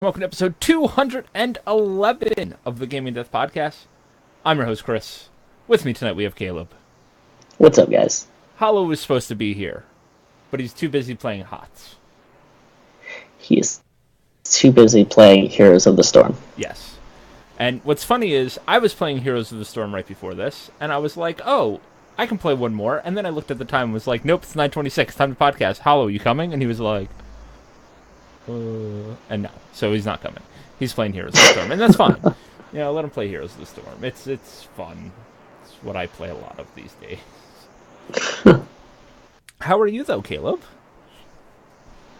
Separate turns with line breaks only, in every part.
Welcome to episode 211 of the Gaming Death Podcast. I'm your host, Chris. With me tonight we have Caleb.
What's up, guys?
Hollow was supposed to be here, but he's too busy playing HOTS.
He's too busy playing Heroes of the Storm.
Yes. And what's funny is, I was playing Heroes of the Storm right before this, and I was like, oh, I can play one more. And then I looked at the time and was like, nope, it's 9:26, time to podcast. Hollow, you coming? And he was like, and no. So he's not coming. He's playing Heroes of the Storm, and that's fine. Let him play Heroes of the Storm. It's fun. It's what I play a lot of these days. How are you, though, Caleb?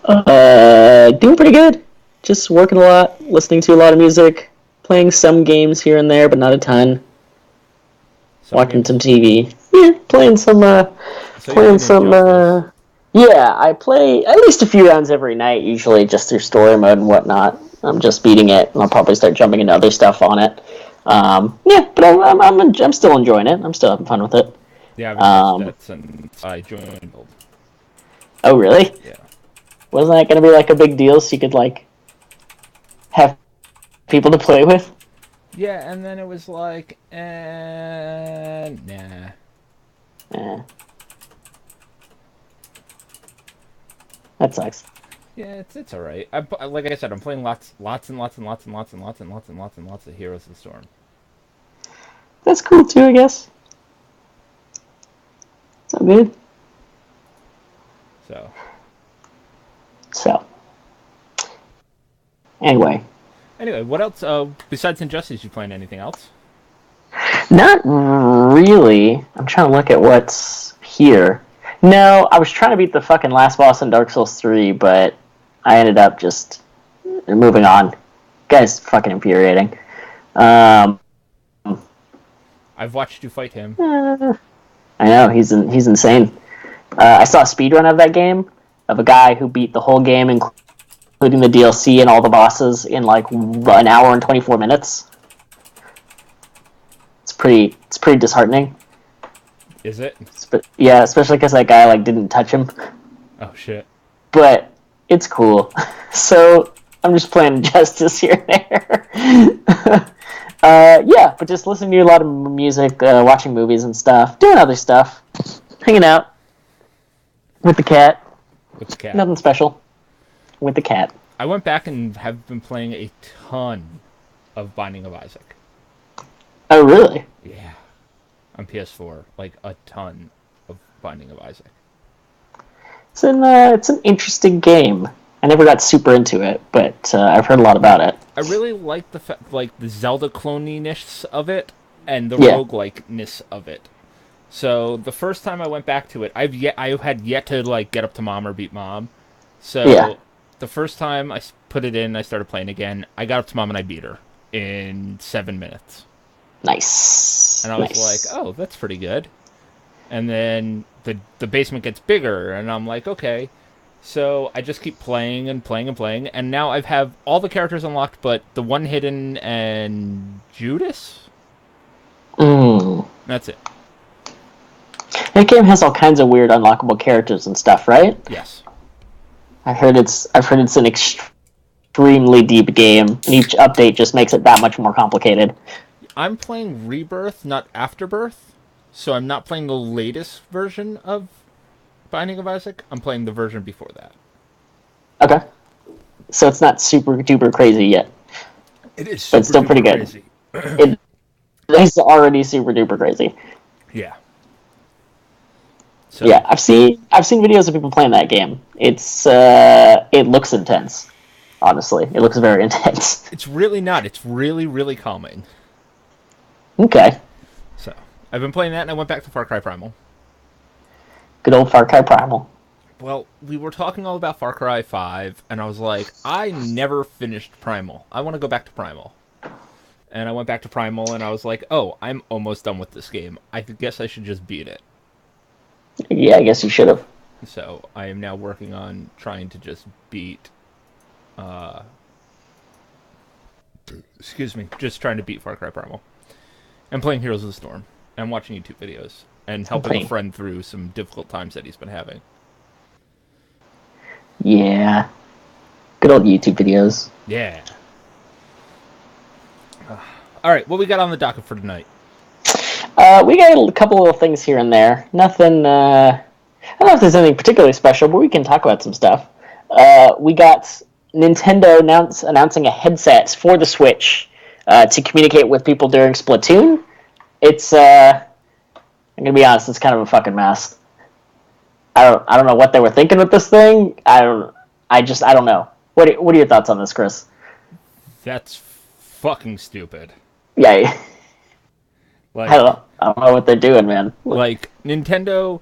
Doing pretty good. Just working a lot, listening to a lot of music, playing some games here and there, but not a ton. Watching some TV. Yeah, playing some, yeah, I play at least a few rounds every night, usually just through story mode and whatnot. I'm just beating it, and I'll probably start jumping into other stuff on it. Yeah, but I'm still enjoying it. I'm still having fun with it.
Yeah, I've that since I joined.
Oh, really?
Yeah.
Wasn't that going to be like a big deal so you could like have people to play with?
Yeah, and then it was like, nah.
That sucks.
Yeah, it's all right. Like I said, I'm playing lots of Heroes of the Storm.
That's cool too, I guess. It's all good. So. Anyway,
what else? Besides Injustice, you playing anything else?
Not really. I'm trying to look at what's here. No, I was trying to beat the fucking last boss in Dark Souls 3, but I ended up just moving on. Guy's fucking infuriating.
I've watched you fight him.
I know, he's insane. I saw a speedrun of that game, of a guy who beat the whole game, including the DLC and all the bosses, in like an hour and 24 minutes. It's pretty disheartening.
Is it?
Yeah, especially because that guy like didn't touch him.
Oh shit.
But it's cool. So I'm just playing Justice here and there. Yeah, but just listening to a lot of music, watching movies and stuff, doing other stuff, hanging out with the cat.
With the cat.
Nothing special. With the cat.
I went back and have been playing a ton of Binding of Isaac.
Oh, really?
Yeah. On PS4, like a ton of Binding of Isaac.
It's an interesting game. I never got super into it, but I've heard a lot about it.
I really like the the Zelda cloniness of it and the roguelike-ness of it. So the first time I went back to it, I had yet to like get up to Mom or beat Mom. So the first time I put it in, I started playing again. I got up to Mom and I beat her in 7 minutes.
Nice.
And I was like, oh, that's pretty good. And then the basement gets bigger, and I'm like, okay. So I just keep playing and playing and playing, and now I have all the characters unlocked, but the one hidden and Judas? That's it.
That game has all kinds of weird unlockable characters and stuff, right?
Yes.
I've heard it's an extremely deep game, and each update just makes it that much more complicated.
I'm playing Rebirth, not Afterbirth, so I'm not playing the latest version of Binding of Isaac. I'm playing the version before that.
Okay. So it's not super duper crazy yet.
It is,
but it's still pretty good. It's already super duper crazy.
Yeah.
So. Yeah, I've seen videos of people playing that game. It looks intense. Honestly, it looks very intense.
It's really not. It's really, really calming.
Okay.
So, I've been playing that, and I went back to Far Cry Primal.
Good old Far Cry Primal.
Well, we were talking all about Far Cry 5, and I was like, I never finished Primal. I want to go back to Primal. And I went back to Primal, and I was like, oh, I'm almost done with this game. I guess I should just beat it.
Yeah, I guess you should have.
So, I am now working on trying to just beat... just trying to beat Far Cry Primal. I'm playing Heroes of the Storm. I'm watching YouTube videos. And helping a friend through some difficult times that he's been having.
Yeah. Good old YouTube videos.
Yeah. All right, what we got on the docket for tonight?
We got a couple little things here and there. Nothing. I don't know if there's anything particularly special, but we can talk about some stuff. We got Nintendo announcing a headset for the Switch to communicate with people during Splatoon. It's. I'm gonna be honest. It's kind of a fucking mess. I don't know what they were thinking with this thing. I don't know. What are your thoughts on this, Chris?
That's fucking stupid.
Yeah.
Like,
I don't know what they're doing, man.
Like, Nintendo,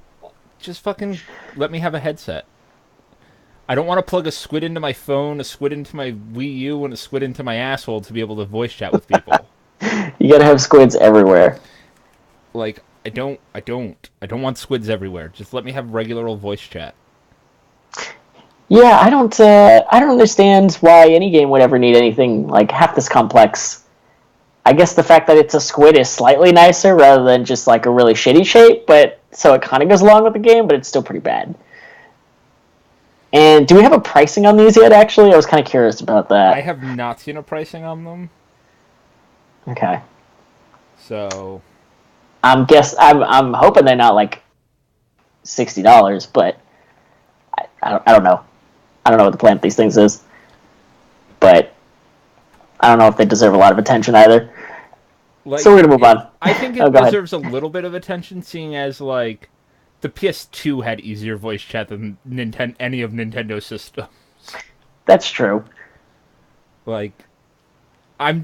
just fucking let me have a headset. I don't want to plug a squid into my phone, a squid into my Wii U, and a squid into my asshole to be able to voice chat with people.
You gotta have squids everywhere.
Like, I don't want squids everywhere. Just let me have regular old voice chat.
Yeah, I don't understand why any game would ever need anything like half this complex. I guess the fact that it's a squid is slightly nicer rather than just like a really shitty shape, but so it kind of goes along with the game, but it's still pretty bad. And do we have a pricing on these yet, actually? I was kind of curious about that.
I have not seen a pricing on them.
Okay.
So
I'm hoping they're not like $60, but I don't know. I don't know what the plan with these things is. But I don't know if they deserve a lot of attention either.
Like,
so we're gonna move on.
I think it deserves a little bit of attention, seeing as like the PS2 had easier voice chat than any of Nintendo's systems.
That's true.
Like, I'm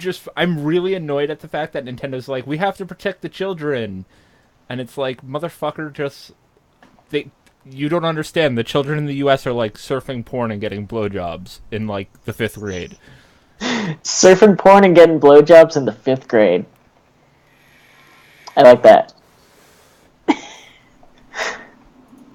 really annoyed at the fact that Nintendo's like, we have to protect the children, and it's like, motherfucker, you don't understand. The children in the U.S. are like surfing porn and getting blowjobs in like the 5th grade.
Surfing porn and getting blowjobs in the 5th grade. I like that.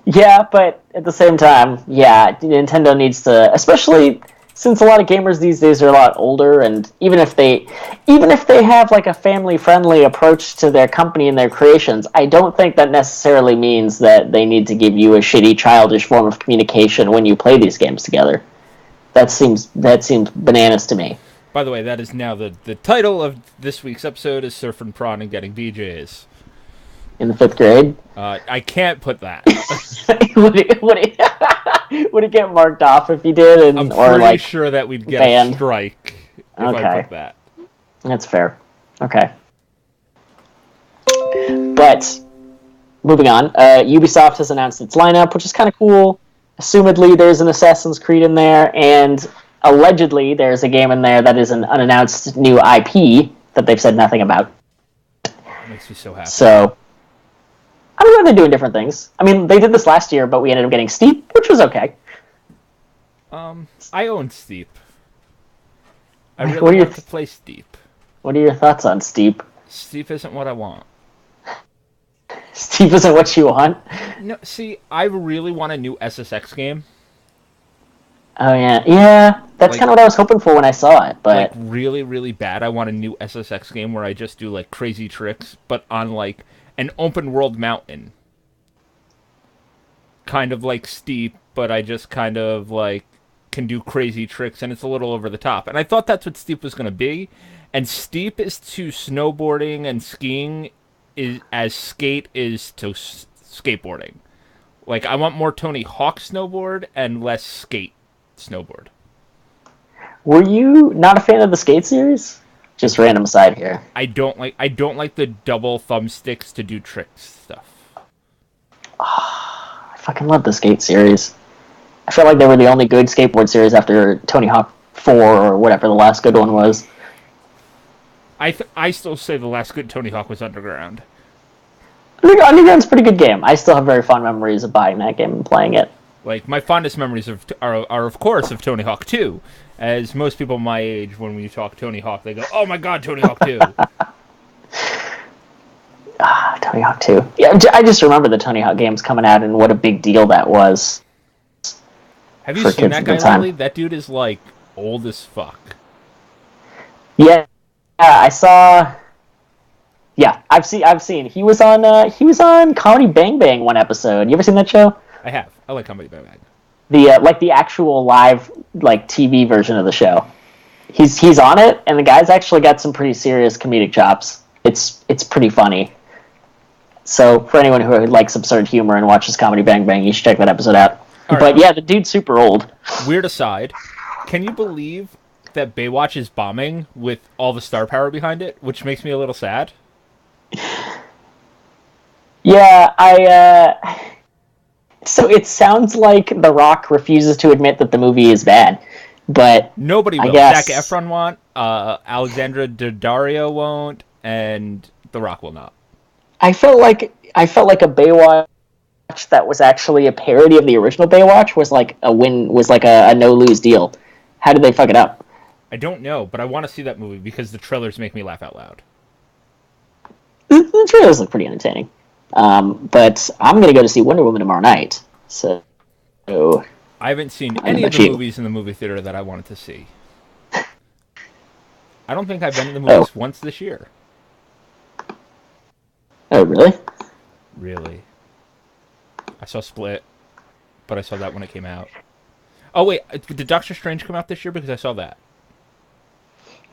Yeah, but at the same time, yeah, Nintendo needs to, especially since a lot of gamers these days are a lot older, and even if they have like a family-friendly approach to their company and their creations, I don't think that necessarily means that they need to give you a shitty, childish form of communication when you play these games together. That seems bananas to me.
By the way, that is now the title of this week's episode is Surfing Prawn and Getting BJs.
In the 5th grade?
I can't put that.
would it get marked off if you did?
I'm pretty sure that we'd get
banned.
A strike if I put that.
That's fair. Okay. But, moving on, Ubisoft has announced its lineup, which is kind of cool. Assumedly, there's an Assassin's Creed in there, and allegedly, there's a game in there that is an unannounced new IP that they've said nothing about.
That makes me so happy.
So, I don't know if they're doing different things. I mean, they did this last year, but we ended up getting Steep, which was okay.
I own Steep. I really want to play Steep.
What are your thoughts on Steep?
Steep isn't what I want.
Steep isn't what you want?
No, see, I really want a new SSX game.
Oh, yeah. Yeah, that's kind of what I was hoping for when I saw it, but...
Like, really, really bad. I want a new SSX game where I just do, like, crazy tricks, but on, like, an open-world mountain. Kind of like Steep, but I just kind of, like, can do crazy tricks, and it's a little over the top. And I thought that's what Steep was going to be. And Steep is to snowboarding and skiing as Skate is to skateboarding. Like, I want more Tony Hawk snowboard and less Skate snowboard.
Were you not a fan of the Skate series? Just random aside here.
I don't like the double thumbsticks to do tricks stuff.
I fucking love the Skate series. I felt like they were the only good skateboard series after Tony Hawk 4 or whatever the last good one was.
I still say the last good Tony Hawk was Underground.
Underground's a pretty good game. I still have very fond memories of buying that game and playing it.
Like, my fondest memories are of course, of Tony Hawk 2. As most people my age, when we talk Tony Hawk, they go, oh my god, Tony Hawk 2.
Tony Hawk 2. Yeah, I just remember the Tony Hawk games coming out and what a big deal that was.
Have you seen that guy lately? That dude is, like, old as fuck.
Yeah, I saw... Yeah, I've seen. He was on Comedy Bang Bang one episode. You ever seen that show?
I have. I like Comedy Bang Bang.
the like the actual live like TV version of the show. He's on it, and the guy's actually got some pretty serious comedic chops. It's pretty funny. So for anyone who likes absurd humor and watches Comedy Bang Bang, you should check that episode out. Right. But yeah, the dude's super old.
Weird aside, can you believe that Baywatch is bombing with all the star power behind it, which makes me a little sad?
Yeah, so it sounds like The Rock refuses to admit that the movie is bad, but
nobody will. Zac Efron won't, Alexandra Daddario won't, and The Rock will not. I felt like
a Baywatch that was actually a parody of the original Baywatch was like a no-lose deal. How did they fuck it up?
I don't know, but I want to see that movie because the trailers make me laugh out loud.
The trailers look pretty entertaining. But I'm going to go to see Wonder Woman tomorrow night. So
I haven't seen any of the movies in the movie theater that I wanted to see. I don't think I've been in the movies once this year.
Oh, really?
Really. I saw Split, but I saw that when it came out. Oh, wait, did Doctor Strange come out this year? Because I saw that.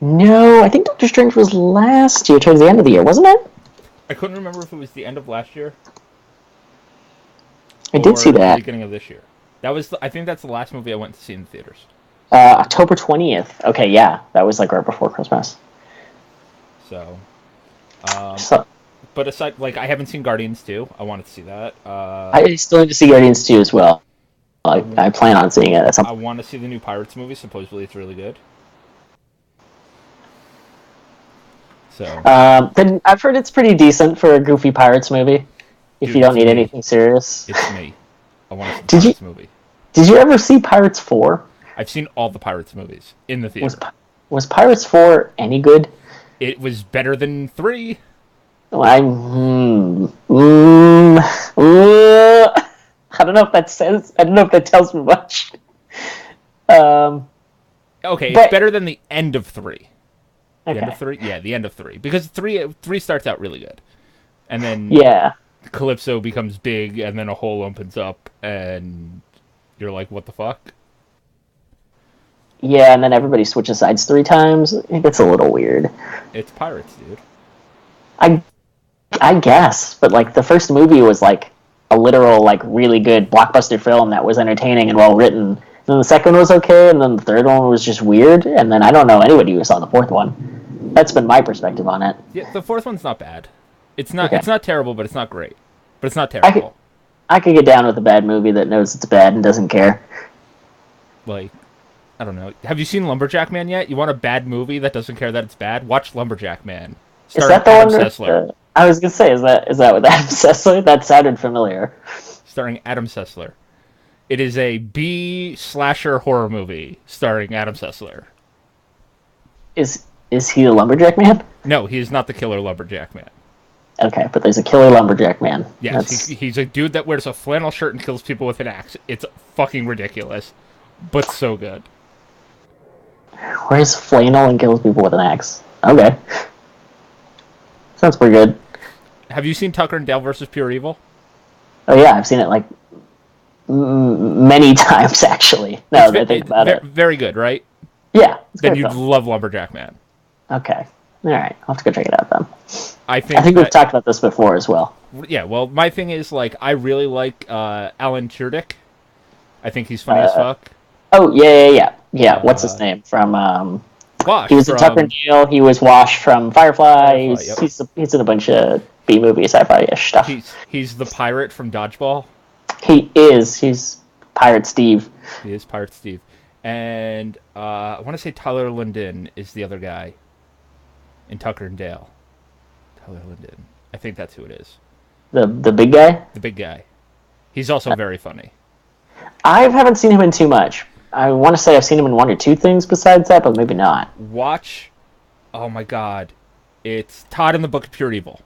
No, I think Doctor Strange was last year, towards the end of the year, wasn't it?
I couldn't remember if it was the end of last year.
I did see that.
The beginning of this year. I think that's the last movie I went to see in the theaters.
October 20th. Okay, yeah, that was like right before Christmas.
So, but aside, like, I haven't seen Guardians 2. I wanted to see that.
I still need to see Guardians 2 as well. I plan on seeing it at some point.
I want to see the new Pirates movie. Supposedly it's really good. So.
Then I've heard it's pretty decent for a goofy Pirates movie. If you don't need anything serious.
It's me. I want to see the Pirates movie.
Did you ever see Pirates 4?
I've seen all the Pirates movies in the theater.
Was Pirates 4 any good?
It was better than 3.
I don't know if that says. I don't know if that tells me much.
Okay, it's better than the end of 3. The
end
of 3? Yeah, the end of 3. Because 3 starts out really good. And then Calypso becomes big, and then a hole opens up, and you're like, what the fuck?
Yeah, and then everybody switches sides 3 times. It gets a little weird.
It's pirates, dude.
I guess, but like the first movie was like a literal, like really good blockbuster film that was entertaining and well written. And then the second one was okay, and then the third one was just weird. And then I don't know anybody who saw the fourth one. That's been my perspective on it.
Yeah, the fourth one's not bad. It's not. Okay. It's not terrible, but it's not great. But it's not terrible.
I could get down with a bad movie that knows it's bad and doesn't care.
Like, I don't know. Have you seen Lumberjack Man yet? You want a bad movie that doesn't care that it's bad? Watch Lumberjack Man.
Is that the one? I was gonna say, is that with Adam Sessler? That sounded familiar.
Starring Adam Sessler. It is a B slasher horror movie starring Adam Sessler.
Is he the Lumberjack Man?
No, he is not the killer Lumberjack Man.
Okay, but there's a killer Lumberjack Man.
Yes, he's a dude that wears a flannel shirt and kills people with an axe. It's fucking ridiculous, but so good.
Wears flannel and kills people with an axe. Okay. Sounds pretty good.
Have you seen Tucker and Dale versus Pure Evil?
Oh yeah, I've seen it like many times actually. Now that I think about it.
Very good, right?
Yeah.
Then you'd love Lumberjack Man.
Okay. All right. I'll have to go check it out then.
I think
we've talked about this before as well.
Yeah. Well, my thing is like I really like Alan Tudyk. I think he's funny as fuck.
Oh yeah. What's his name from?
Wash.
He was in Tucker and Dale. He was Wash from Firefly. He's in a bunch of B-movie sci-fi-ish stuff.
He's the pirate from Dodgeball.
He is. He's Pirate Steve.
He is Pirate Steve. And I want to say Tyler Linden is the other guy in Tucker and Dale. Tyler Linden. I think that's who it is.
The big guy?
The big guy. He's also very funny.
I haven't seen him in too much. I want to say I've seen him in 1 or 2 things besides that, but maybe not.
Watch. Oh my god. It's Todd in the Book of Pure Evil.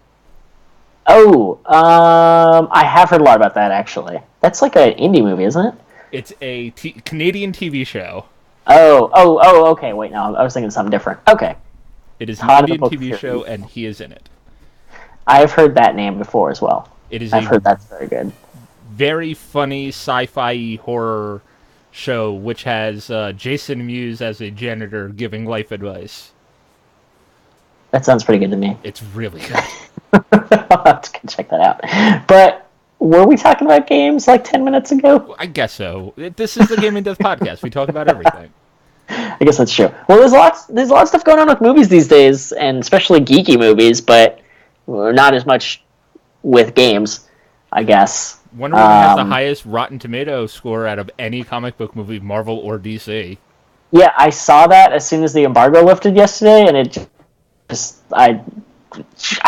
Oh, I have heard a lot about that, actually. That's like an indie movie, isn't it?
It's a Canadian TV show.
Oh, okay. Wait, no, I was thinking something different. Okay.
It is an Indian TV show, and he is in it.
I've heard that name before as well.
I've
heard that's very good.
Very funny sci-fi horror show, which has Jason Mewes as a janitor giving life advice.
That sounds pretty good to me.
It's really good.
I'll have to check that out. But were we talking about games like 10 minutes ago?
I guess so. This is the Gaming Death podcast. We talk about everything.
I guess that's true. Well, there's a lot of stuff going on with movies these days, and especially geeky movies, but not as much with games, I guess.
Wonder Woman has the highest Rotten Tomato score out of any comic book movie, Marvel or DC.
Yeah, I saw that as soon as the embargo lifted yesterday, and it just I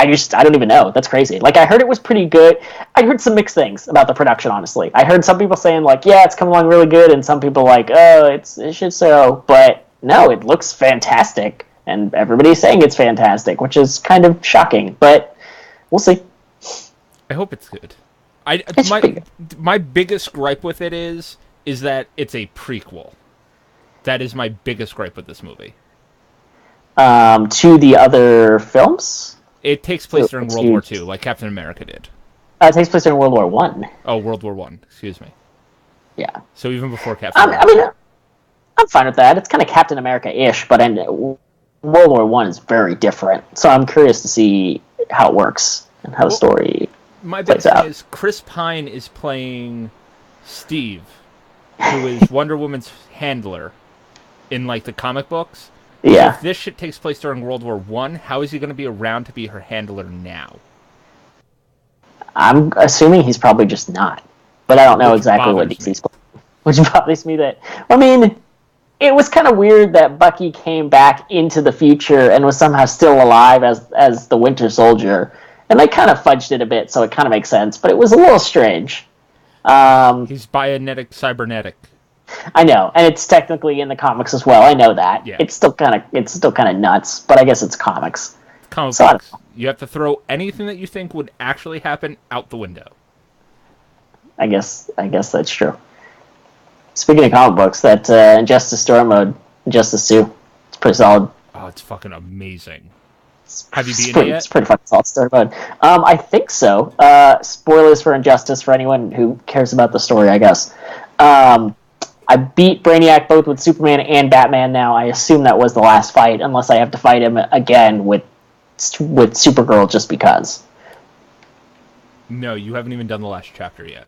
don't even know. That's crazy. Like, I heard it was pretty good. I heard some mixed things about the production, honestly. I heard some people saying, like, yeah, it's coming along really good, and some people like, oh, it should so. But no, it looks fantastic, and everybody's saying it's fantastic, which is kind of shocking. But we'll see.
I hope it's good. My biggest gripe with it is that it's a prequel. That is my biggest gripe with this movie.
To the other films?
It takes place during World War II, like Captain America did.
It takes place during World War One.
Oh, World War One. Excuse me.
Yeah.
So even before Captain America.
I mean, I'm fine with that. It's kind of Captain America-ish, but World War One is very different. So I'm curious to see how it works and how the story
my big thing is Chris Pine is playing Steve, who is Wonder Woman's handler in, like, the comic books.
Yeah.
So if this shit takes place during World War One, how is he going to be around to be her handler now?
I'm assuming he's probably just not. But I don't know exactly what DC's playing. Which bothers me that... I mean, it was kind of weird that Bucky came back into the future and was somehow still alive as the Winter Soldier. And they kind of fudged it a bit, so it kind of makes sense. But it was a little strange.
He's cybernetic.
I know, and it's technically in the comics as well. I know that. Yeah. It's still kind of nuts, but I guess it's comics.
Comic books. You have to throw anything that you think would actually happen out the window.
I guess that's true. Speaking of comic books, that Injustice Story Mode, Injustice 2, it's pretty solid.
Oh, it's fucking amazing. Have you beaten it yet?
It's pretty fucking solid story mode. I think so. Spoilers for Injustice for anyone who cares about the story, I guess. I beat Brainiac both with Superman and Batman now. I assume that was the last fight, unless I have to fight him again with Supergirl just because.
No, you haven't even done the last chapter yet.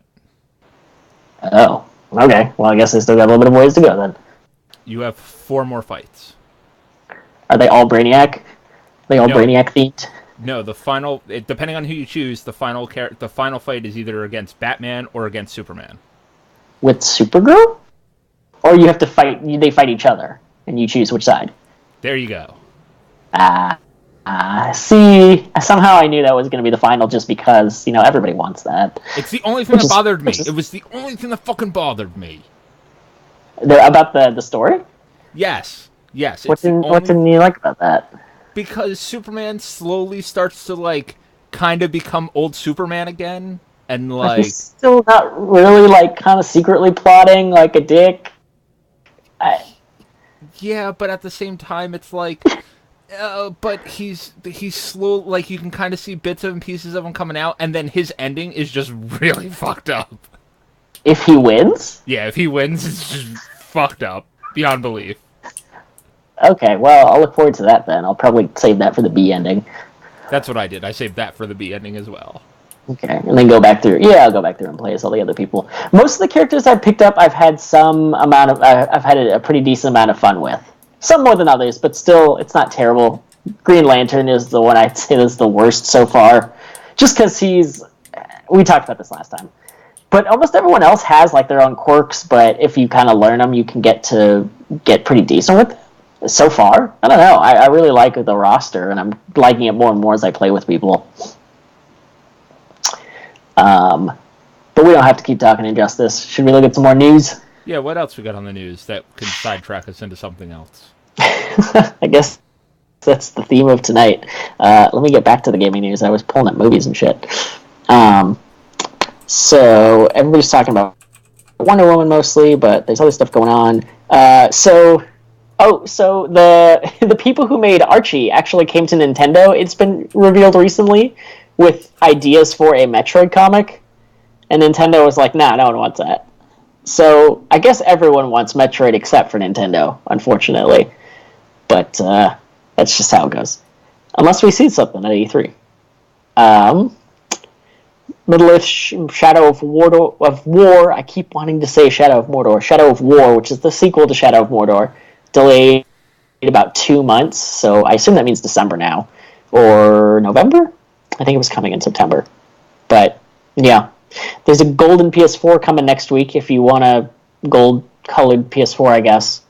Oh, okay. Well, I guess I still got a little bit of ways to go then.
You have 4 more fights.
Are they all Brainiac? Brainiac themed?
No, the final... depending on who you choose, the final fight is either against Batman or against Superman.
With Supergirl? Or you have to fight... They fight each other, and you choose which side?
There you go.
See... Somehow I knew that was going to be the final just because, everybody wants that.
It's the only thing that bothered me. It was the only thing that fucking bothered me.
About the story?
Yes.
What didn't you like about that?
Because Superman slowly starts to, like, kind of become old Superman again, and, like...
He's still not really, like, kind of secretly plotting like a dick.
Yeah, but at the same time, it's like... but he's slow, like, you can kind of see bits and pieces of him coming out, and then his ending is just really fucked up.
If he wins?
Yeah, if he wins, it's just fucked up. Beyond belief.
Okay, well, I'll look forward to that then. I'll probably save that for the B ending.
That's what I did. I saved that for the B ending as well.
Okay, and then go back through. Yeah, I'll go back through and play as all the other people. Most of the characters I've picked up, I've had I've had a pretty decent amount of fun with. Some more than others, but still, it's not terrible. Green Lantern is the one I'd say is the worst so far. Just because we talked about this last time. But almost everyone else has, like, their own quirks, but if you kind of learn them, you can get pretty decent with it. So far, I don't know. I really like the roster, and I'm liking it more and more as I play with people. But we don't have to keep talking Injustice. Should we look at some more news?
Yeah, what else we got on the news that could sidetrack us into something else?
I guess that's the theme of tonight. Let me get back to the gaming news. I was pulling up movies and shit. So everybody's talking about Wonder Woman mostly, but there's other stuff going on. So the people who made Archie actually came to Nintendo. It's been revealed recently with ideas for a Metroid comic, and Nintendo was like, "Nah, no one wants that." So I guess everyone wants Metroid except for Nintendo, unfortunately. But that's just how it goes. Unless we see something at E3. Um, Middle Earth Shadow of War. I keep wanting to say Shadow of Mordor. Shadow of War, which is the sequel to Shadow of Mordor, delayed about 2 months. So I assume that means December now, or November. I think it was coming in September. But yeah, there's a golden PS4 coming next week. If you want a gold-colored PS4, I guess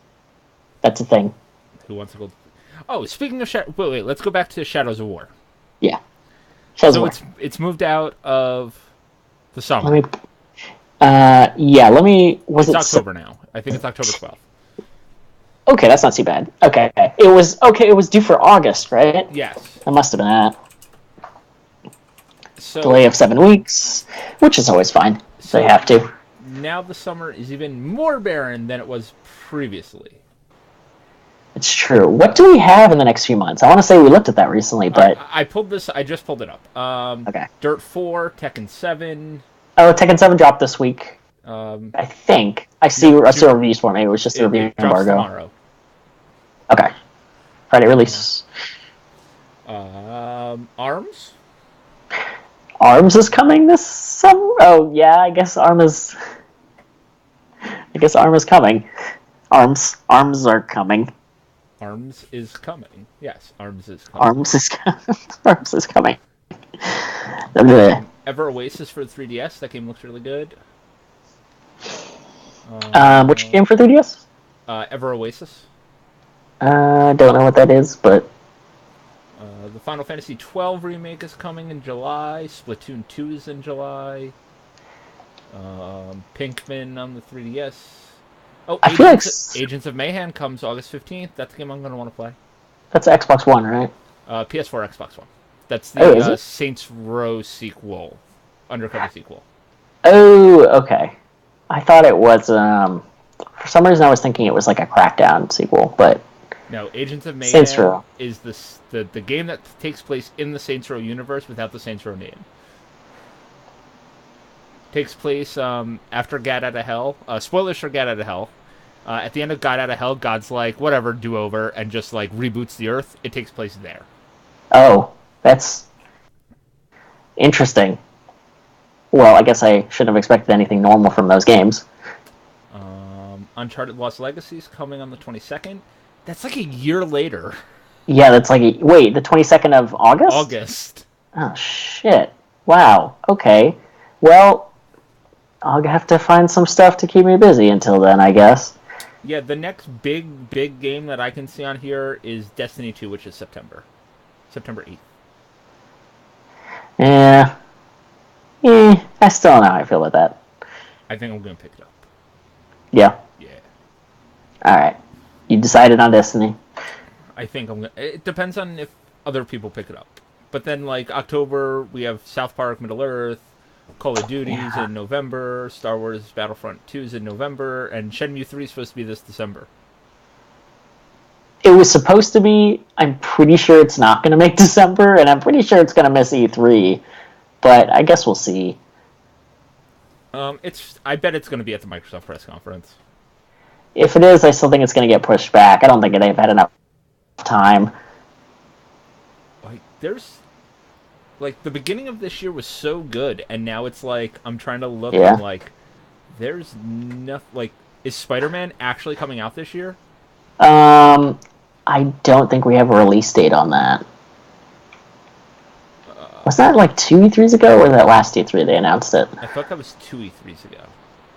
that's a thing.
Who wants to go? Oh, speaking of wait, let's go back to Shadows of War.
Yeah,
Shadows so it's moved out of the summer.
Let me. Yeah. Let me.
Was it's October now? I think it's October 12th.
Okay, that's not too bad. Okay, it was okay. It was due for August, right?
Yes.
That must have been that.
So,
delay of 7 weeks, which is always fine. So they have to.
Now the summer is even more barren than it was previously.
It's true. What do we have in the next few months? I want to say we looked at that recently, but
I pulled this. I just pulled it up.
Okay.
Dirt 4, Tekken 7.
Oh, Tekken 7 dropped this week. I think I saw reviews for it. Maybe it was just a review embargo.
Tomorrow.
Okay. Friday release.
Arms.
Arms is coming this summer. Oh yeah, I guess Arm is coming. Arms are coming.
Arms is coming. Yes, Arms is coming.
Arms is coming.
Ever Oasis for the 3DS. That game looks really good.
Which game for 3DS?
Ever Oasis.
Don't know what that is, but
the Final Fantasy 12 remake is coming in July. Splatoon 2 is in July. Pinkman on the 3DS. Oh, Agents of Mayhem comes August 15th. That's the game I'm going to want to play.
That's Xbox One, right?
PS4, Xbox One. That's the Saints Row sequel. Undercover sequel.
Oh, okay. I thought it was, for some reason I was thinking it was like a Crackdown sequel, but...
No, Agents of Mayhem is the game that takes place in the Saints Row universe without the Saints Row name. Takes place after God Out of Hell. Spoilers for God Out of Hell. At the end of God Out of Hell, God's like, whatever, do over, and just like reboots the Earth. It takes place there.
Oh, that's interesting. Well, I guess I shouldn't have expected anything normal from those games.
Uncharted Lost Legacy is coming on the 22nd. That's like a year later.
Yeah, that's like wait, the 22nd of August?
August.
Oh, shit. Wow. Okay. Well, I'll have to find some stuff to keep me busy until then, I guess.
Yeah, the next big game that I can see on here is Destiny 2, which is September 8th.
Yeah. I still don't know how I feel about that.
I think I'm going to pick it up.
Yeah?
Yeah.
Alright. You decided on Destiny?
I think I'm going to... It depends on if other people pick it up. But then, like, October, we have South Park, Middle-earth, Call of Duty's in November, Star Wars Battlefront 2's in November, and Shenmue 3 is supposed to be this December.
It was supposed to be. I'm pretty sure it's not going to make December, and I'm pretty sure it's going to miss E3. But I guess we'll see.
I bet it's going to be at the Microsoft press conference.
If it is, I still think it's going to get pushed back. I don't think they've had enough time.
Like, there's... Like, the beginning of this year was so good, and now it's like, I'm trying to look and like, there's nothing... Like, is Spider-Man actually coming out this year?
I don't think we have a release date on that. Was that like 2 E3s ago, or was that last E3 they announced it?
I thought that was 2 E3s ago.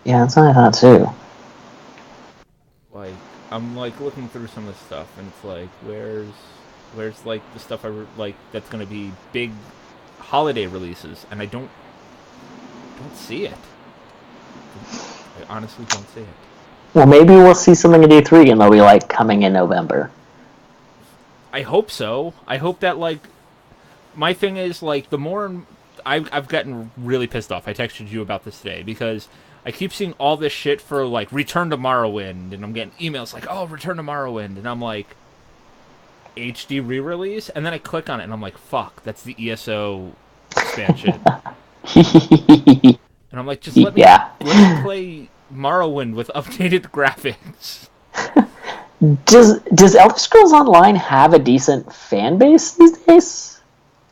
Yeah, that's what I thought too.
Like, I'm like looking through some of this stuff, and it's like, where's like the stuff like that's gonna be big holiday releases, and I don't see it. I honestly don't see it.
Well, maybe we'll see something at E3, and they'll be like coming in November.
I hope so. I hope that like my thing is like the more I've gotten really pissed off. I texted you about this today because I keep seeing all this shit for like Return to Morrowind, and I'm getting emails like, "Oh, Return to Morrowind," and I'm like, HD re-release, and then I click on it, and I'm like, "Fuck, that's the ESO expansion." And I'm like, just let me play Morrowind with updated graphics.
Does Elder Scrolls Online have a decent fan base these days?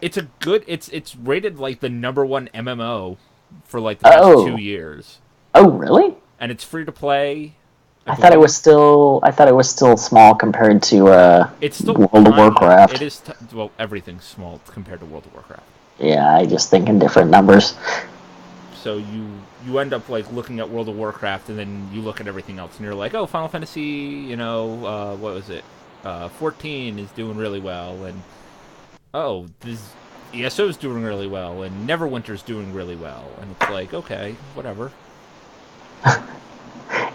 It's a good. It's rated like the #1 MMO for like the past 2 years.
Oh, really?
And it's free to play.
I thought it was still small compared to
it's still
World of Warcraft.
It is well, everything's small compared to World of Warcraft.
Yeah, I just think in different numbers.
So you end up like looking at World of Warcraft, and then you look at everything else, and you're like, oh, Final Fantasy, what was it? 14 is doing really well, and oh, this ESO is doing really well, and Neverwinter's doing really well, and it's like, okay, whatever.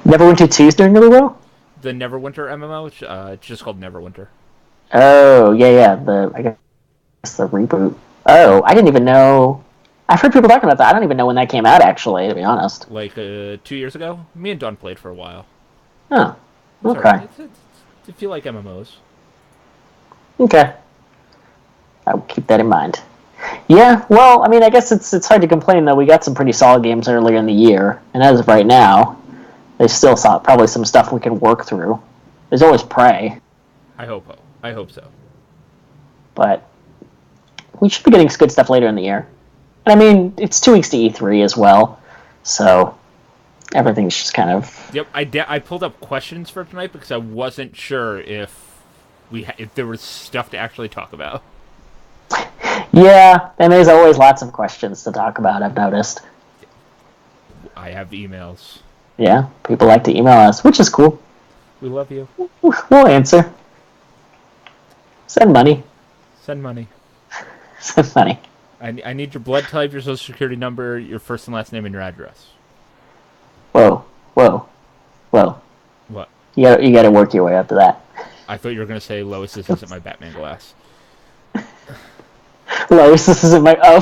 Neverwinter 2 is doing really well?
The Neverwinter MMO, it's just called Neverwinter.
Oh, yeah, I guess the reboot. Oh, I didn't even know. I've heard people talking about that. I don't even know when that came out, actually, to be honest.
Like 2 years ago? Me and Dawn played for a while.
Oh, okay.
I feel like MMOs.
Okay. I'll keep that in mind. Yeah, well, I mean, I guess it's hard to complain, though. We got some pretty solid games earlier in the year, and as of right now, there's still probably some stuff we can work through. There's always Prey.
I hope so.
But we should be getting good stuff later in the year. And I mean, it's 2 weeks to E3 as well, so everything's just kind of...
Yep, I pulled up questions for tonight because I wasn't sure if there was stuff to actually talk about.
Yeah, and there's always lots of questions to talk about, I've noticed.
I have emails.
Yeah, people like to email us, which is cool.
We love you.
We'll answer. Send money.
Send money.
Send money.
I need your blood type, your social security number, your first and last name, and your address.
Whoa.
What?
You gotta work your way up to that.
I thought you were going to say, Lois, this isn't my Batman glass.
Lois, this isn't my... Oh.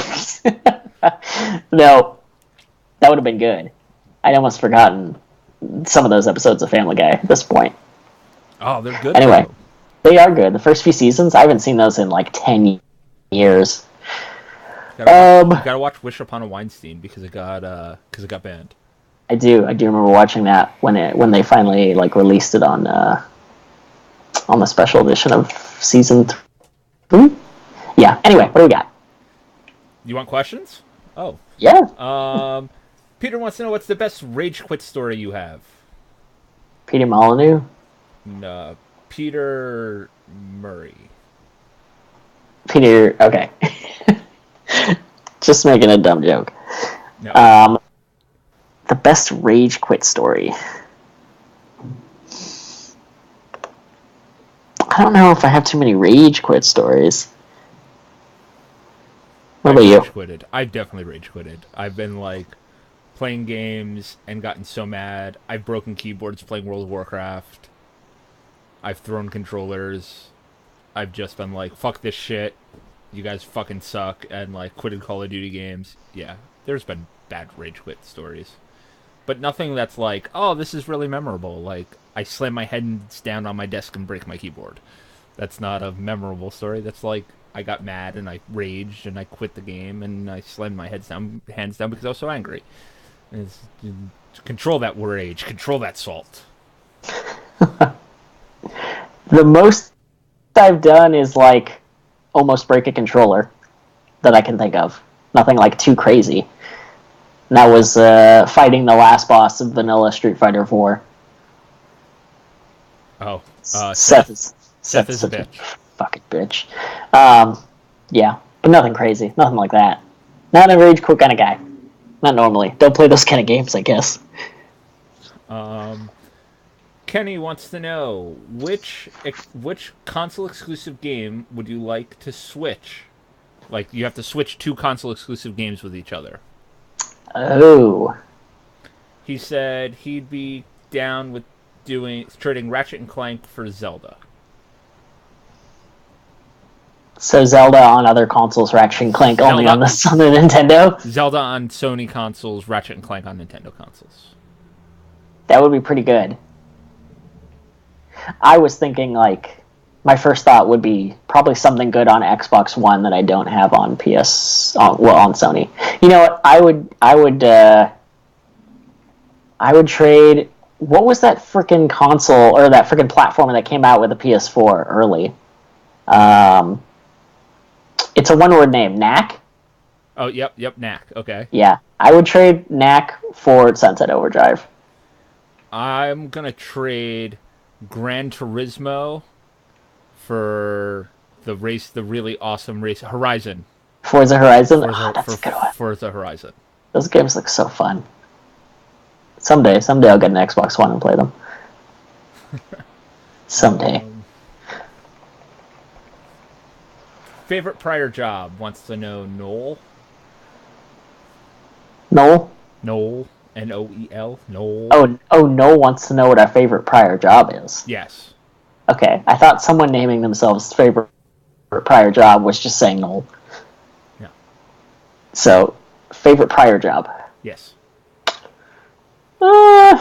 No. That would have been good. I'd almost forgotten some of those episodes of Family Guy at this point.
Oh, they're good.
Anyway, they are good. The first few seasons, I haven't seen those in like 10 years.
You gotta watch Wish Upon a Weinstein because it got banned.
I do remember watching that when they finally like released it on the special edition of season 3. Yeah. Anyway, what do we got?
You want questions? Oh.
Yeah.
Peter wants to know what's the best rage quit story you have.
Peter Molyneux?
No, Peter Murray.
Peter, okay. Just making a dumb joke.
No.
The best rage quit story. I don't know if I have too many rage quit stories. What about you?
Quitted. I've definitely rage quitted. I've been like playing games and gotten so mad. I've broken keyboards playing World of Warcraft. I've thrown controllers. I've just been like, fuck this shit. You guys fucking suck, and like quitted Call of Duty games. Yeah, there's been bad rage quit stories. But nothing that's like, oh, this is really memorable. Like, I slam my hands down on my desk and break my keyboard. That's not a memorable story. That's like, I got mad and I raged and I quit the game and I slammed my hands down because I was so angry. Control that rage. Control that salt.
The most I've done is like almost break a controller that I can think of. Nothing like too crazy. And that was fighting the last boss of vanilla Street Fighter 4.
Oh,
Seth is
a bitch.
Fucking bitch. Yeah, but nothing crazy. Nothing like that. Not a rage quit kind of guy. Not normally. Don't play those kind of games, I guess.
Kenny wants to know which console exclusive game would you like to switch? Like, you have to switch 2 console exclusive games with each other.
Oh.
He said he'd be down with trading Ratchet and Clank for Zelda.
So Zelda on other consoles, Ratchet and Clank only on the Nintendo?
Zelda on Sony consoles, Ratchet and Clank on Nintendo consoles.
That would be pretty good. I was thinking, like, my first thought would be probably something good on Xbox One that I don't have on on Sony. You know what? I would I would trade. What was that freaking console or that freaking platform that came out with the PS4 early? Um, it's a one-word name. Knack.
Oh, yep, Knack. Okay.
Yeah, I would trade Knack for Sunset Overdrive.
I'm gonna trade Gran Turismo for the really awesome race Horizon.
Forza Horizon. Oh, that's a good one.
Forza Horizon.
Those games look so fun. Someday I'll get an Xbox One and play them. Someday.
Favorite prior job wants to know Noel.
Noel?
Noel. Noel. Noel.
Oh, Noel wants to know what our favorite prior job is.
Yes.
Okay, I thought someone naming themselves favorite prior job was just saying Noel.
Yeah.
So, favorite prior job.
Yes.
I've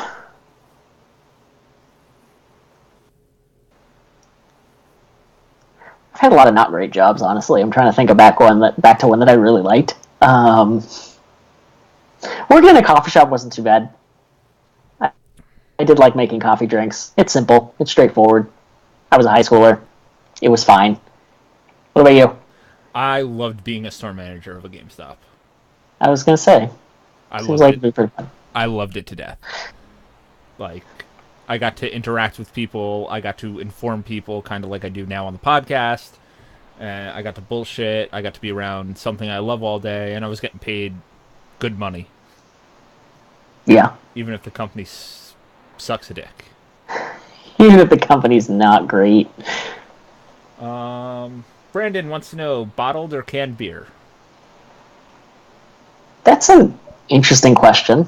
had a lot of not great jobs, honestly. I'm trying to think of back to one that I really liked. Working in a coffee shop wasn't too bad. I did like making coffee drinks. It's simple. It's straightforward. I was a high schooler. It was fine. What about you?
I loved being a store manager of a GameStop.
I was gonna say.
Seems like it'd be pretty fun. I loved it to death. Like, I got to interact with people. I got to inform people, kind of like I do now on the podcast. I got to bullshit. I got to be around something I love all day, and I was getting paid good money.
Yeah.
Even if the company sucks a dick.
Even if the company's not great.
Brandon wants to know, bottled or canned beer?
That's an interesting question.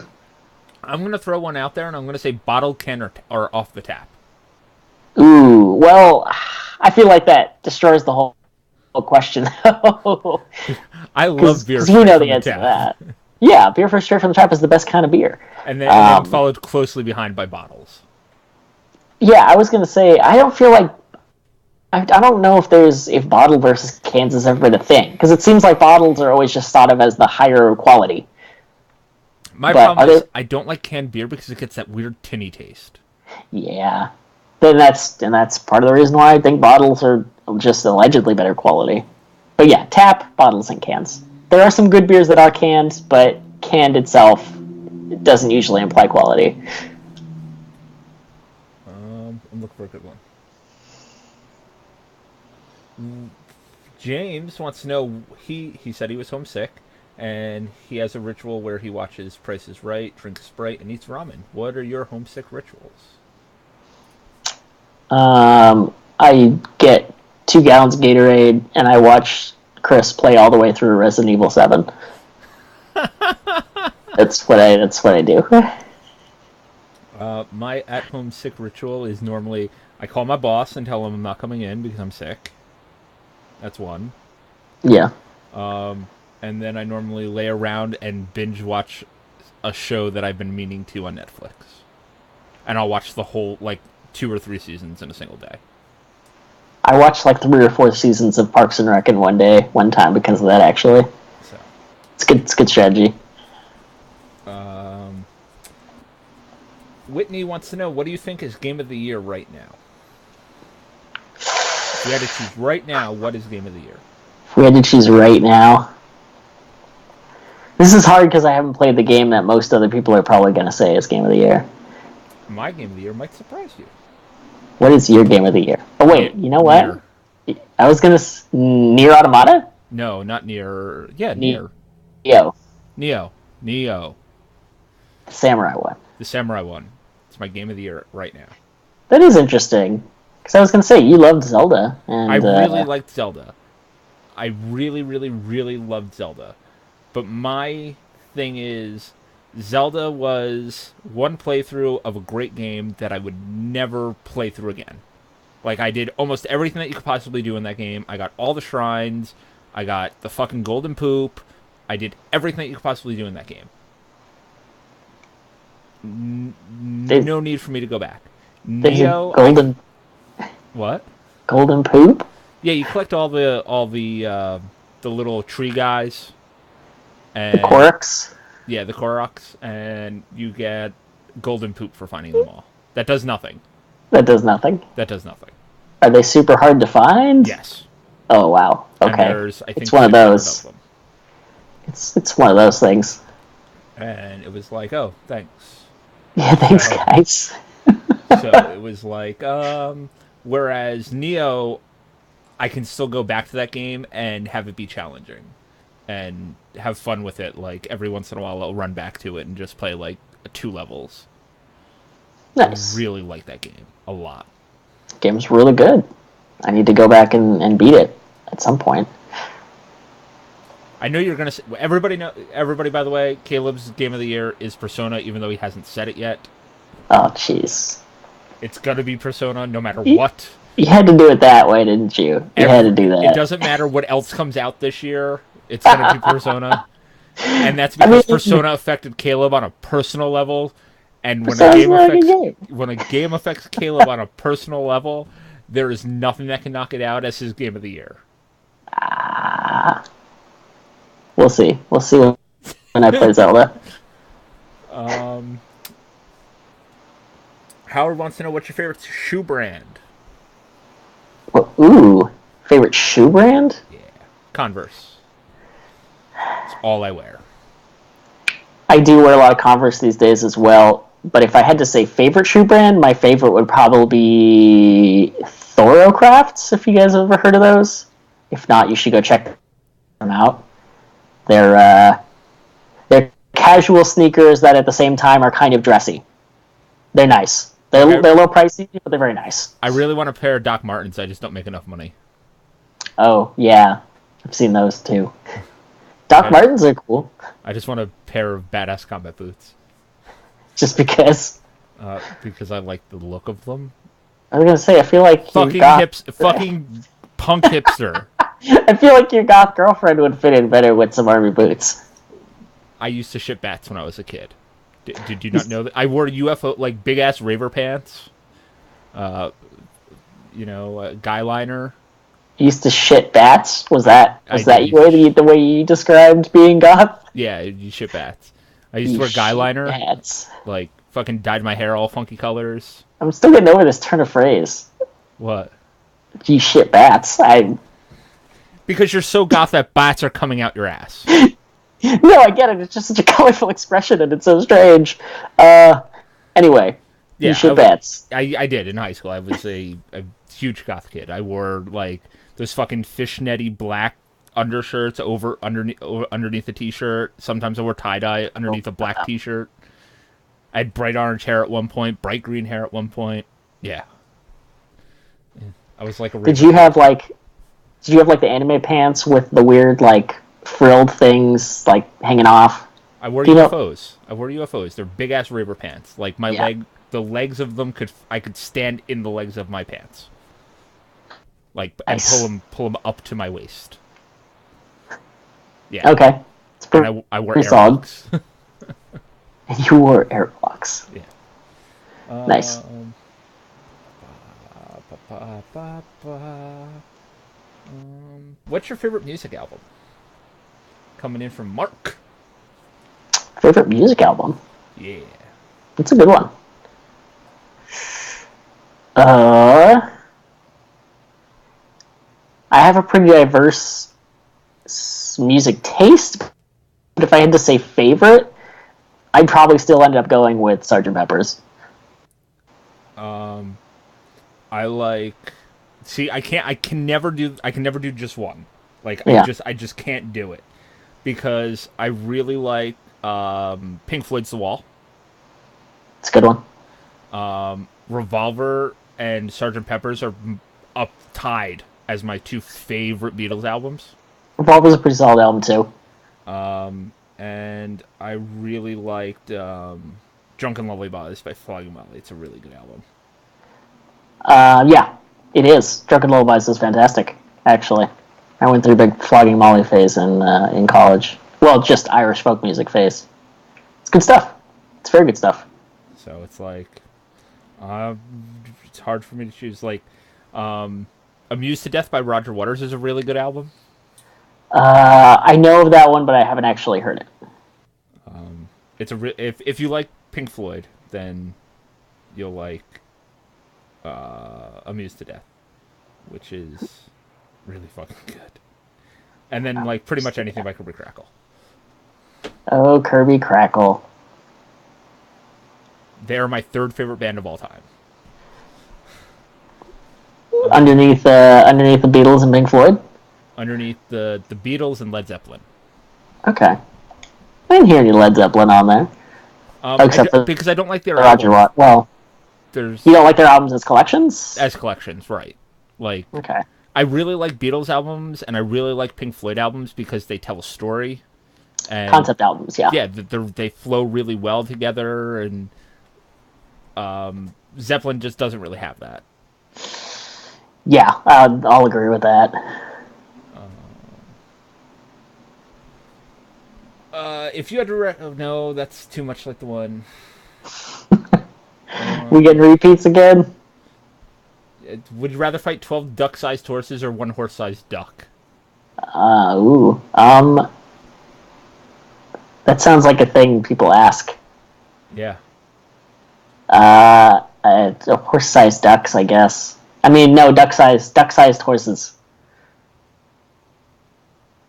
I'm going to throw one out there, and I'm going to say bottled, can, or off the tap.
Ooh, well, I feel like that destroys the whole question, though.
I love beer.
Because we know the answer to that. Yeah, beer straight from the tap is the best kind of beer.
And then followed closely behind by bottles.
Yeah, I was going to say, I don't feel like... I don't know if bottle versus cans has ever been a thing. Because it seems like bottles are always just thought of as the higher quality.
My problem is I don't like canned beer because it gets that weird tinny taste.
Yeah. Then that's part of the reason why I think bottles are just allegedly better quality. But yeah, tap, bottles, and cans. There are some good beers that are canned, but canned itself doesn't usually imply quality.
I'm looking for a good one. James wants to know, he said he was homesick, and he has a ritual where he watches Price is Right, drinks Sprite, and eats ramen. What are your homesick rituals?
I get 2 gallons of Gatorade, and I watch Chris play all the way through Resident Evil 7. That's what I do.
My at-home sick ritual is normally I call my boss and tell him I'm not coming in because I'm sick. That's one.
Yeah.
And then I normally lay around and binge watch a show that I've been meaning to on Netflix. And I'll watch the whole, 2 or 3 seasons in a single day.
I watched 3 or 4 seasons of Parks and Rec in one time because of that, actually. So. It's good strategy.
Whitney wants to know, what do you think is Game of the Year right now? If you had to choose right now, what is Game of the Year?
If we had to choose right now... This is hard because I haven't played the game that most other people are probably going to say is Game of the Year.
My Game of the Year might surprise you.
What is your Game of the Year? Oh, wait, you know what? Nier. I was going to... Nier Automata?
No, not Nier. Yeah, Nier.
Neo.
The
Samurai one.
The Samurai one. It's my Game of the Year right now.
That is interesting. Because I was going to say, you loved Zelda. And,
I really liked Zelda. I really, really, really loved Zelda. But my thing is, Zelda was one playthrough of a great game that I would never play through again. I did almost everything that you could possibly do in that game. I got all the shrines. I got the fucking golden poop. I did everything that you could possibly do in that game. No need for me to go back. Neo,
golden.
What?
Golden poop?
Yeah, you collect all the little tree guys. And,
the Koroks?
Yeah, the Koroks, and you get golden poop for finding them all. That does nothing.
That does nothing.
That does nothing.
Are they super hard to find?
Yes.
Oh wow. Okay.
And there's, I think,
it's one of those.
Of them.
It's one of those things.
And it was like, oh, thanks.
Yeah, thanks, guys.
So it was like, whereas Neo, I can still go back to that game and have it be challenging and have fun with it. Like, every once in a while, I'll run back to it and just play, like, 2 levels.
Nice.
I really like that game a lot.
Game's really good. I need to go back and beat it at some point.
I know you're gonna. Everybody, by the way, Caleb's game of the year is Persona, even though he hasn't said it yet.
Oh, jeez.
It's gonna be Persona, no matter what.
You had to do it that way, didn't you? You had to do that.
It doesn't matter what else comes out this year. It's gonna be Persona, and that's because Persona affected Caleb on a personal level. And when a game affects Caleb on a personal level, there is nothing that can knock it out as his game of the year.
We'll see. We'll see when I play Zelda.
Howard wants to know what's your favorite shoe brand.
Ooh, favorite shoe brand?
Yeah, Converse. It's all I wear.
I do wear a lot of Converse these days as well. But if I had to say favorite shoe brand, my favorite would probably be Thorocrafts, if you guys have ever heard of those. If not, you should go check them out. They're casual sneakers that at the same time are kind of dressy. They're nice. They're a little pricey, but they're very nice.
I really want a pair of Doc Martens. I just don't make enough money.
Oh, yeah. I've seen those too. Doc Martens are cool.
I just want a pair of badass combat boots.
Just because?
Because I like the look of them.
I was gonna say, I feel like
fucking punk hipster.
I feel like your goth girlfriend would fit in better with some army boots.
I used to ship bats when I was a kid. Did you not know that? I wore UFO, like, big-ass raver pants. Guy liner.
You used to shit bats? Was that the way you described being goth?
Yeah, you shit bats. I used to wear guy liner.
Bats.
Like, fucking dyed my hair all funky colors.
I'm still getting over this turn of phrase.
What?
You shit bats.
Because you're so goth that bats are coming out your ass.
No, I get it. It's just such a colorful expression, and it's so strange. Anyway, you shit bats.
I did in high school. I was a huge goth kid. I wore, like, those fucking fishnetty black undershirts underneath the t-shirt. Sometimes I wore tie-dye underneath a black t-shirt. I had bright orange hair at one point, bright green hair at one point. Yeah. I was like a
Did you have like the anime pants with the weird, like, frilled things, like, hanging off?
I wore UFOs. They're big-ass raver pants. Like, the legs of them I could stand in the legs of my pants. Like, nice. And pull them up to my waist. Yeah.
Okay.
And I wore airlocks.
You wore airlocks.
Yeah.
Nice.
What's your favorite music album? Coming in from Mark.
Favorite music album?
Yeah.
That's a good one. I have a pretty diverse music taste, but if I had to say favorite, I'd probably still end up going with Sgt. Pepper's.
I like. See, I can never do just one. Like,
yeah.
I just can't do it because I really like Pink Floyd's The Wall.
It's a good one.
Revolver and Sgt. Pepper's are up tied as my 2 favorite Beatles albums.
Revolver's a pretty solid album too.
And I really liked Drunken Lovely Bodies by Flogging Molly. It's a really good album.
Yeah, it is. Drunken Lullabies is fantastic, actually. I went through a big Flogging Molly phase in college. Well, just Irish folk music phase. It's good stuff. It's very good stuff.
So it's like, it's hard for me to choose. Like, Amused to Death by Roger Waters is a really good album.
I know of that one, but I haven't actually heard it.
It's if you like Pink Floyd, then you'll like Amused to Death, which is really fucking good. And then like pretty much anything by Kirby Crackle.
Oh, Kirby Crackle.
They are my third favorite band of all time.
Underneath the Beatles and Pink Floyd?
Underneath the Beatles and Led Zeppelin.
Okay. I didn't hear any Led Zeppelin on there.
Because I don't like their
Roger
albums.
Well, you don't like their albums as collections?
As collections, right. Like,
okay.
I really like Beatles albums, and I really like Pink Floyd albums because they tell a story. And,
concept albums, yeah.
Yeah, they flow really well together, and Zeppelin just doesn't really have that.
Yeah, I'll agree with that.
If you had to... no, that's too much like the one.
We getting repeats again?
Would you rather fight 12 duck-sized horses or one horse-sized duck?
That sounds like a thing people ask.
Yeah.
Horse-sized ducks, I guess. I mean, no, duck-sized horses.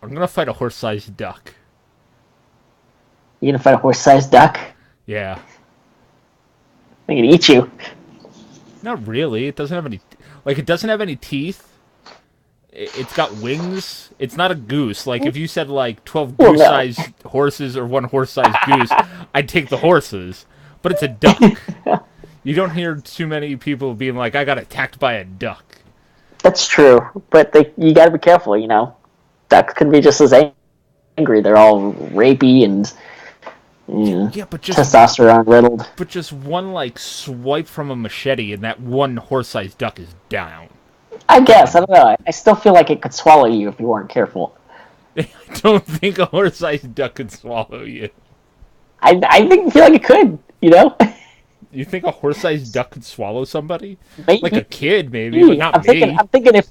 I'm gonna fight a horse-sized duck.
You gonna fight a horse-sized duck?
Yeah.
They can eat you.
Not really. It doesn't have any... Like, it doesn't have any teeth. It's got wings. It's not a goose. Like, if you said, like, 12 goose-sized horses or one horse-sized goose, I'd take the horses. But it's a duck. You don't hear too many people being like, I got attacked by a duck.
That's true. But you gotta be careful, you know. Ducks can be just as angry. They're all rapey and...
Yeah, but just
testosterone riddled.
But just one like swipe from a machete, and that one horse-sized duck is down.
I guess I don't know. I still feel like it could swallow you if you weren't careful.
I don't think a horse-sized duck could swallow you.
I feel like it could. You know.
You think a horse-sized duck could swallow somebody?
Maybe.
Like a kid, maybe, but not me.
I'm thinking of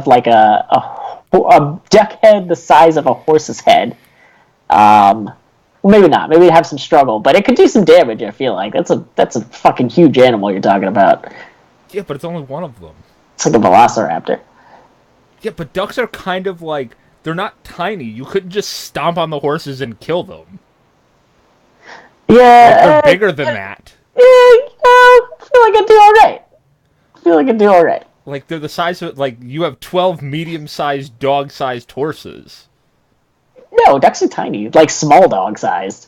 like a duck head the size of a horse's head. Maybe not. Maybe it'd have some struggle, but it could do some damage. I feel like that's a fucking huge animal you're talking about.
Yeah, but it's only one of them.
It's like a velociraptor.
Yeah, but ducks are kind of like, they're not tiny. You couldn't just stomp on the horses and kill them.
Yeah,
like, they're bigger than that.
I feel like I'd do all right.
Like they're the size of like you have 12 medium-sized, dog-sized horses.
No, ducks are tiny, like small dog-sized.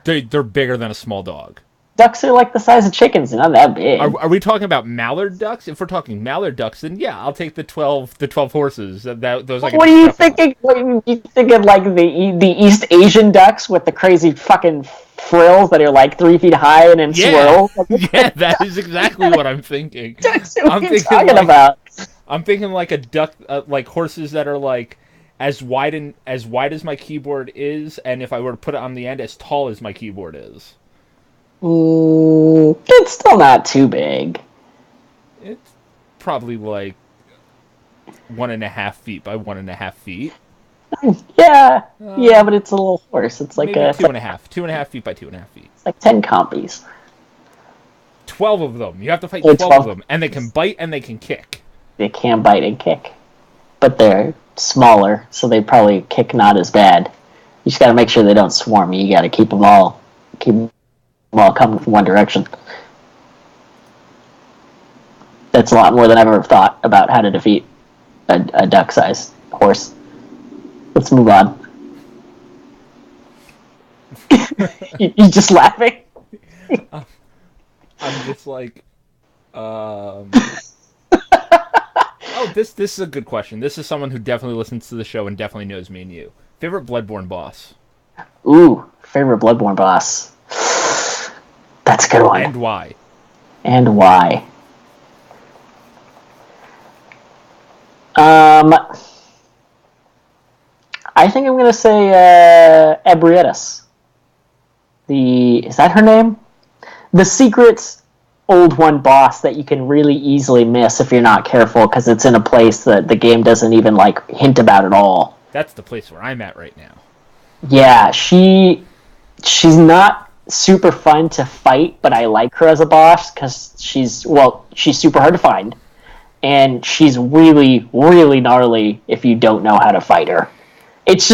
They're bigger than a small dog.
Ducks are like the size of chickens, they're not that big.
Are we talking about mallard ducks? If we're talking mallard ducks, then yeah, I'll take the 12 horses. Those.
What are you thinking? What are you thinking? Like the East Asian ducks with the crazy fucking frills that are like 3 feet high and in swirls?
Yeah, that is exactly what I'm thinking.
Ducks, what are you talking about?
I'm thinking like a duck, like horses that are like as wide as my keyboard is, and if I were to put it on the end, as tall as my keyboard is.
It's still not too big.
It's probably like 1.5 feet by 1.5 feet.
Yeah, but it's a little horse. It's like
maybe 2.5 feet by 2.5 feet.
It's like 10 compies.
12 of them. You have to fight 12 of them, and they can bite and they can kick.
They can bite and kick, but they're smaller, so they probably kick not as bad. You just got to make sure they don't swarm you. You got to keep them all coming from one direction. That's a lot more than I've ever thought about how to defeat a duck-sized horse. Let's move on. You just laughing?
I'm just like, oh, this is a good question. This is someone who definitely listens to the show and definitely knows me and you. Favorite Bloodborne boss?
Ooh, favorite Bloodborne boss. That's a good one.
And why?
I think I'm going to say Ebrietas. Is that her name? The secret old one boss that you can really easily miss if you're not careful because it's in a place that the game doesn't even like hint about at all.
That's the place where I'm at right now.
Yeah, she's not super fun to fight, but I like her as a boss because she's super hard to find, and she's really, really gnarly if you don't know how to fight her. It's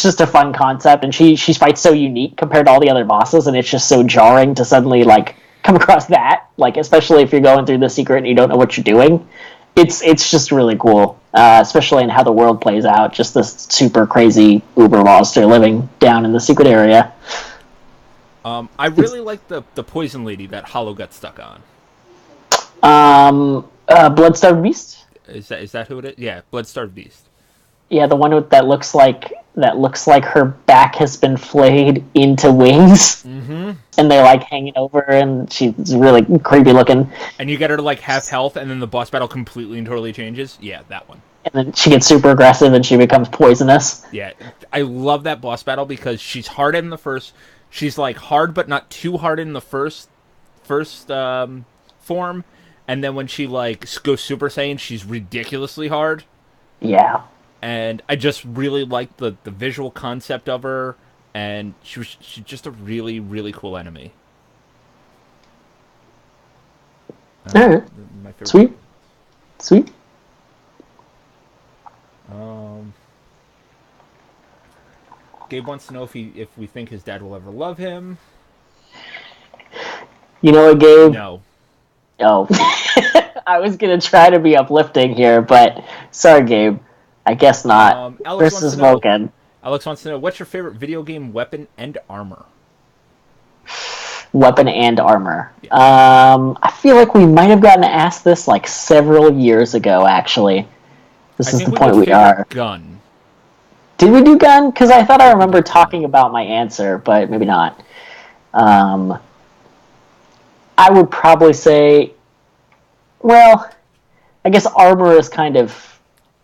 just a fun concept, and she fights so unique compared to all the other bosses, and it's just so jarring to suddenly like come across that, like especially if you're going through the secret and you don't know what you're doing. It's just really cool, especially in how the world plays out. Just this super crazy uber monster living down in the secret area.
I really like the poison lady that Hollow got stuck on.
Bloodstarved Beast.
Is that who it is? Yeah, Bloodstarved Beast.
Yeah, the one that looks like her back has been flayed into wings,
mm-hmm.
and they're like hanging over, and she's really creepy looking.
And you get her to like half health, and then the boss battle completely and totally changes. Yeah, that one.
And then she gets super aggressive, and she becomes poisonous.
Yeah, I love that boss battle because she's hard in the first. She's like hard, but not too hard in the first form, and then when she like goes Super Saiyan, she's ridiculously hard.
Yeah.
And I just really liked the visual concept of her, and she's just a really, really cool enemy.
All right.
My favorite.
Sweet.
Gabe wants to know if we think his dad will ever love him.
You know what, Gabe?
No.
Oh. I was going to try to be uplifting here, but sorry, Gabe. I guess not. Chris is smoking.
Alex wants to know, what's your favorite video game weapon and armor?
Weapon and armor.
Yeah.
I feel like we might have gotten asked this like several years ago, actually. This is the point we are.
Gun.
Did we do gun? Because I thought I remember talking about my answer, but maybe not. I would probably say, well, I guess armor is kind of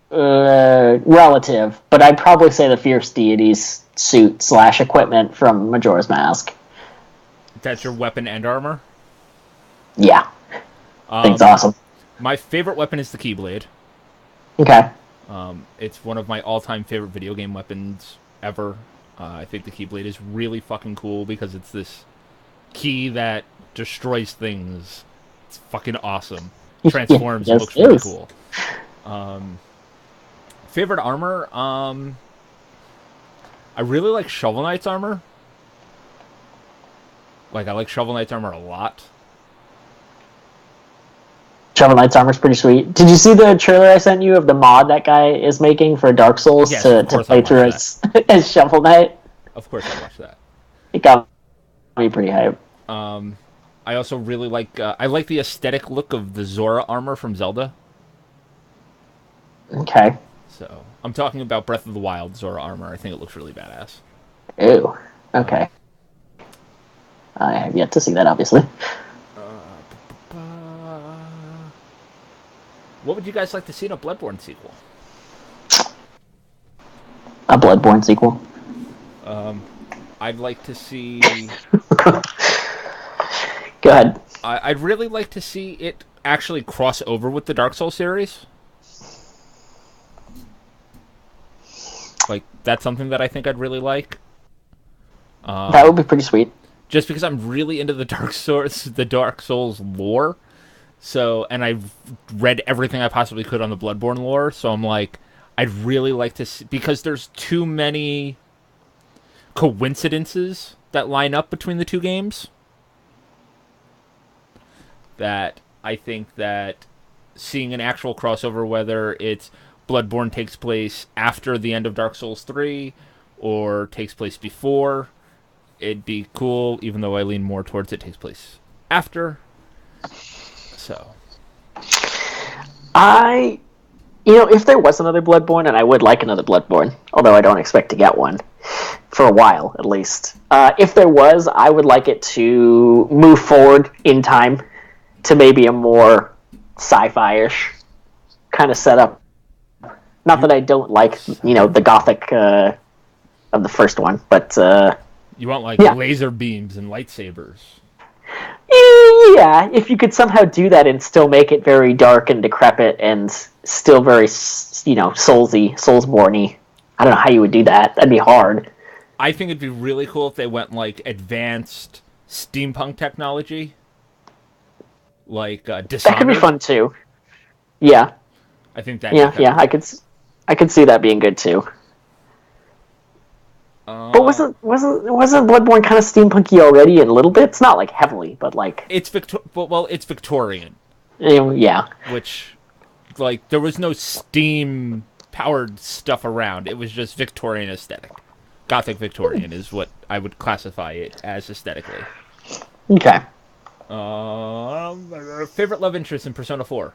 relative, but I'd probably say the Fierce Deities suit / equipment from Majora's Mask.
That's your weapon and armor?
Yeah. I think it's awesome.
My favorite weapon is the Keyblade.
Okay.
It's one of my all-time favorite video game weapons ever. I think the Keyblade is really fucking cool because it's this key that destroys things. It's fucking awesome. Transforms and looks really cool. Favorite armor? I really like Shovel Knight's armor. Like, I like Shovel Knight's armor a lot.
Shovel Knight's armor's pretty sweet. Did you see the trailer I sent you of the mod that guy is making for Dark Souls to play through as Shovel Knight?
Of course I watched that.
It got me pretty hype.
I also really like... I like the aesthetic look of the Zora armor from Zelda.
Okay.
So, I'm talking about Breath of the Wild Zora armor. I think it looks really badass.
Ooh, okay. I have yet to see that, obviously.
What would you guys like to see in a Bloodborne sequel?
A Bloodborne sequel?
I'd like to see...
Go ahead.
I'd really like to see it actually cross over with the Dark Souls series. Like, that's something that I think I'd really like.
That would be pretty sweet.
Just because I'm really into the Dark Souls lore. So, and I've read everything I possibly could on the Bloodborne lore, so I'm like, I'd really like to see, because there's too many coincidences that line up between the two games, that I think that seeing an actual crossover, whether it's Bloodborne takes place after the end of Dark Souls 3, or takes place before, it'd be cool, even though I lean more towards it takes place after. So,
if there was another Bloodborne, and I would like another Bloodborne, although I don't expect to get one for a while at least. If there was, I would like it to move forward in time to maybe a more sci-fi-ish kind of setup. Not that I don't like, the gothic of the first one, but
you want laser beams and lightsabers.
Yeah, if you could somehow do that and still make it very dark and decrepit and still very, Soulsy, Soulsborne-y. I don't know how you would do that. That'd be hard.
I think it'd be really cool if they went like advanced steampunk technology, like
That could be
Dishonored.
fun too. Yeah,
I think that'd be
yeah,
kind of
yeah.
cool.
I could see that being good too. But
Uh,
wasn't Bloodborne kind of steampunky already in little bits? Not like heavily, but like
it's Victorian,
yeah.
which like there was no steam powered stuff around. It was just Victorian aesthetic. Gothic Victorian is what I would classify it as aesthetically.
Okay.
Favorite love interest in Persona 4?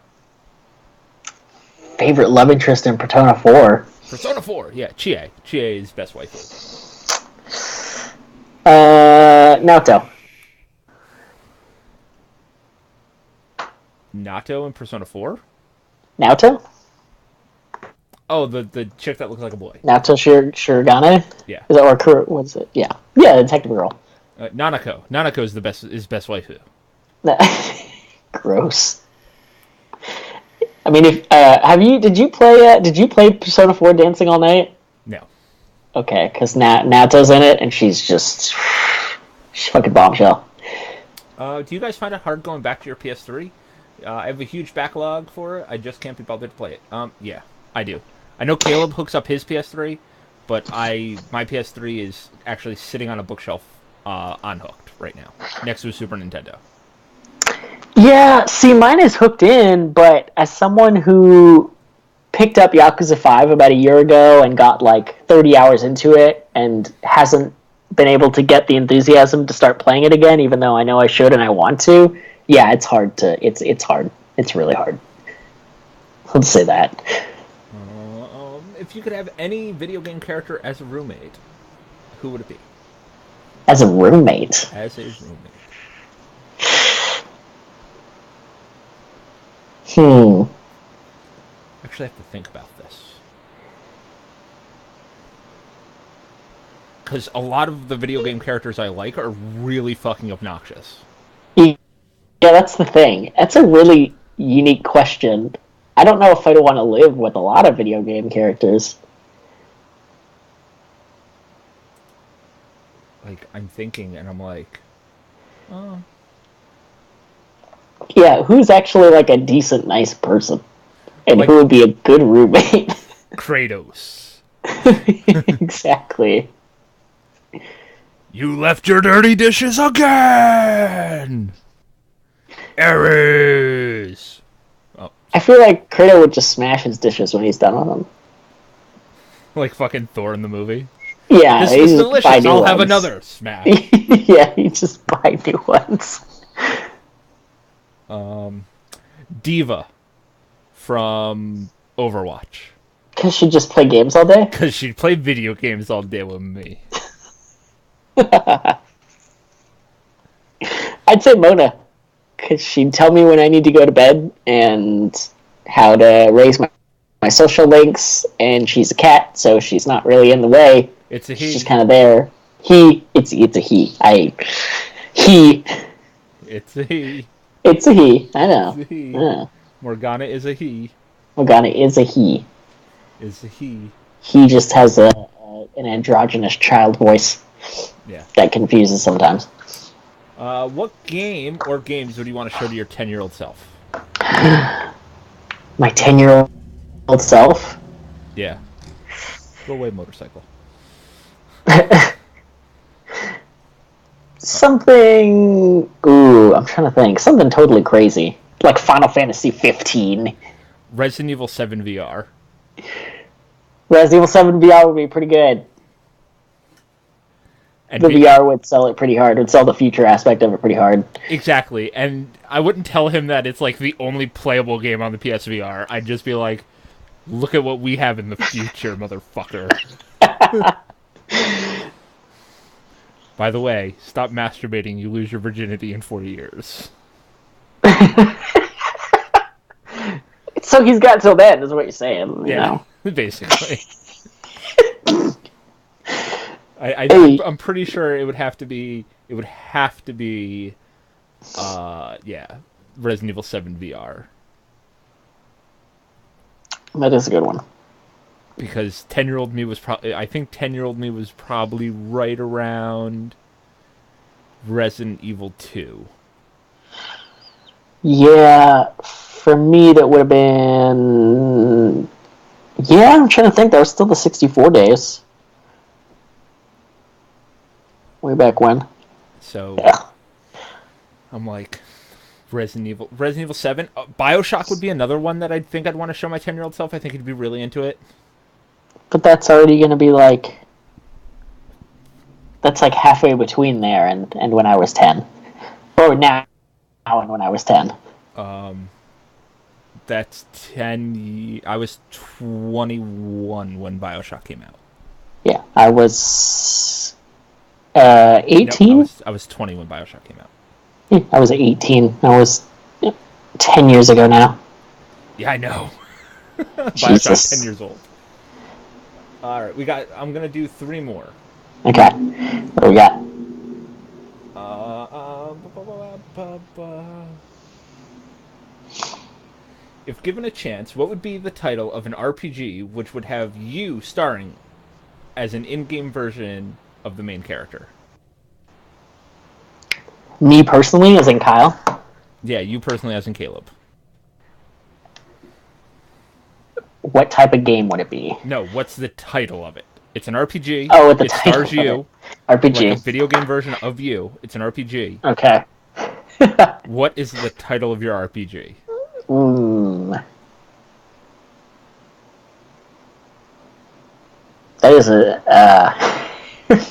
Favorite love interest in Persona 4?
Persona 4, yeah, Chie. Chie is best waifu.
Naoto.
Nato in Persona 4?
Naoto?
Oh, the chick that looks like a boy.
Naoto Shirogane?
Yeah.
Is that or Kuro? What's it? Yeah. Yeah, the technical girl.
Nanako. Nanako is best waifu.
Gross. I mean, if did you play Persona 4 Dancing All Night?
No.
Okay, because Nato's in it, and she's fucking bombshell.
Do you guys find it hard going back to your PS3? I have a huge backlog for it. I just can't be bothered to play it. Yeah, I do. I know Caleb hooks up his PS3, but my PS3 is actually sitting on a bookshelf, unhooked right now, next to a Super Nintendo.
Yeah, see, mine is hooked in, but as someone who picked up Yakuza 5 about a year ago and got like 30 hours into it and hasn't been able to get the enthusiasm to start playing it again, even though I know I should and I want to, yeah, it's hard to, it's hard. It's really hard. Let's say that.
If you could have any video game character as a roommate, who would it be?
As a roommate?
As a roommate. Actually, I have to think about this. Because a lot of the video game characters I like are really fucking obnoxious.
Yeah, that's the thing. That's a really unique question. I don't know if I'd want to live with a lot of video game characters.
Like, I'm thinking, and I'm like, oh.
Yeah, who's actually like a decent, nice person? And
Like,
who would be a good roommate?
Kratos.
Exactly.
You left your dirty dishes again! Ares! Oh.
I feel like Kratos would just smash his dishes when he's done with them.
Like fucking Thor in the movie.
Yeah,
This was delicious, I'll have another. Smash.
Yeah, you just buy new ones.
Diva from Overwatch.
Because she just play games all day?
Because she'd play video games all day with me.
I'd say Mona. Because she'd tell me when I need to go to bed and how to raise my social links, and she's a cat, so she's not really in the way.
It's a he.
She's just kind of there. It's a he. He.
It's a he.
It's a he. I know.
It's a he.
Yeah.
Morgana is a he.
Morgana is a he.
Is a he.
He just has an androgynous child voice.
Yeah.
That confuses sometimes.
What game or games would you want to show to your 10-year-old self?
My 10-year-old self?
Yeah. Go away, motorcycle.
Something... Ooh, I'm trying to think. Something totally crazy. Like Final Fantasy 15.
Resident Evil 7 VR.
Resident Evil 7 VR would be pretty good.
And
the VR would sell it pretty hard. It would sell the future aspect of it pretty hard.
Exactly. And I wouldn't tell him that it's like the only playable game on the PSVR. I'd just be like, look at what we have in the future, motherfucker. By the way, stop masturbating. You lose your virginity in 4 years.
So he's got till then, is what you're saying. You know?
Basically. I'm pretty sure it would have to be. Resident Evil 7 VR.
That is a good one.
because 10-year-old me was probably, I think 10-year-old me was probably right around Resident Evil 2.
Yeah, for me that would have been. Yeah, I'm trying to think. That was still the 64 days. Way back when.
So
Yeah.
I'm like, Resident Evil 7. Bioshock would be another one that I think I'd want to show my 10-year-old self. I think he'd be really into it.
But that's already going to be like. That's like halfway between there and when I was 10. Or now and when I was 10.
That's 10. I was 21 when Bioshock came out.
Yeah, I was
No, I
18.
was 20 when Bioshock came out.
Yeah, I was 18. I was 10 years ago now.
Yeah, I know. Bioshock, 10
Jesus.
years old. All right, I'm gonna do 3 more.
Okay. What do we got?
If given a chance, what would be the title of an RPG which would have you starring as an in-game version of the main character?
Me personally, as in Kyle?
Yeah, you personally as in Caleb.
What type of game would it be?
No, what's the title of it? It's an RPG.
Oh, what the
It
title
stars
of it.
you.
RPG.
Like a video game version of you. It's an RPG.
Okay.
What is the title of your RPG?
That is a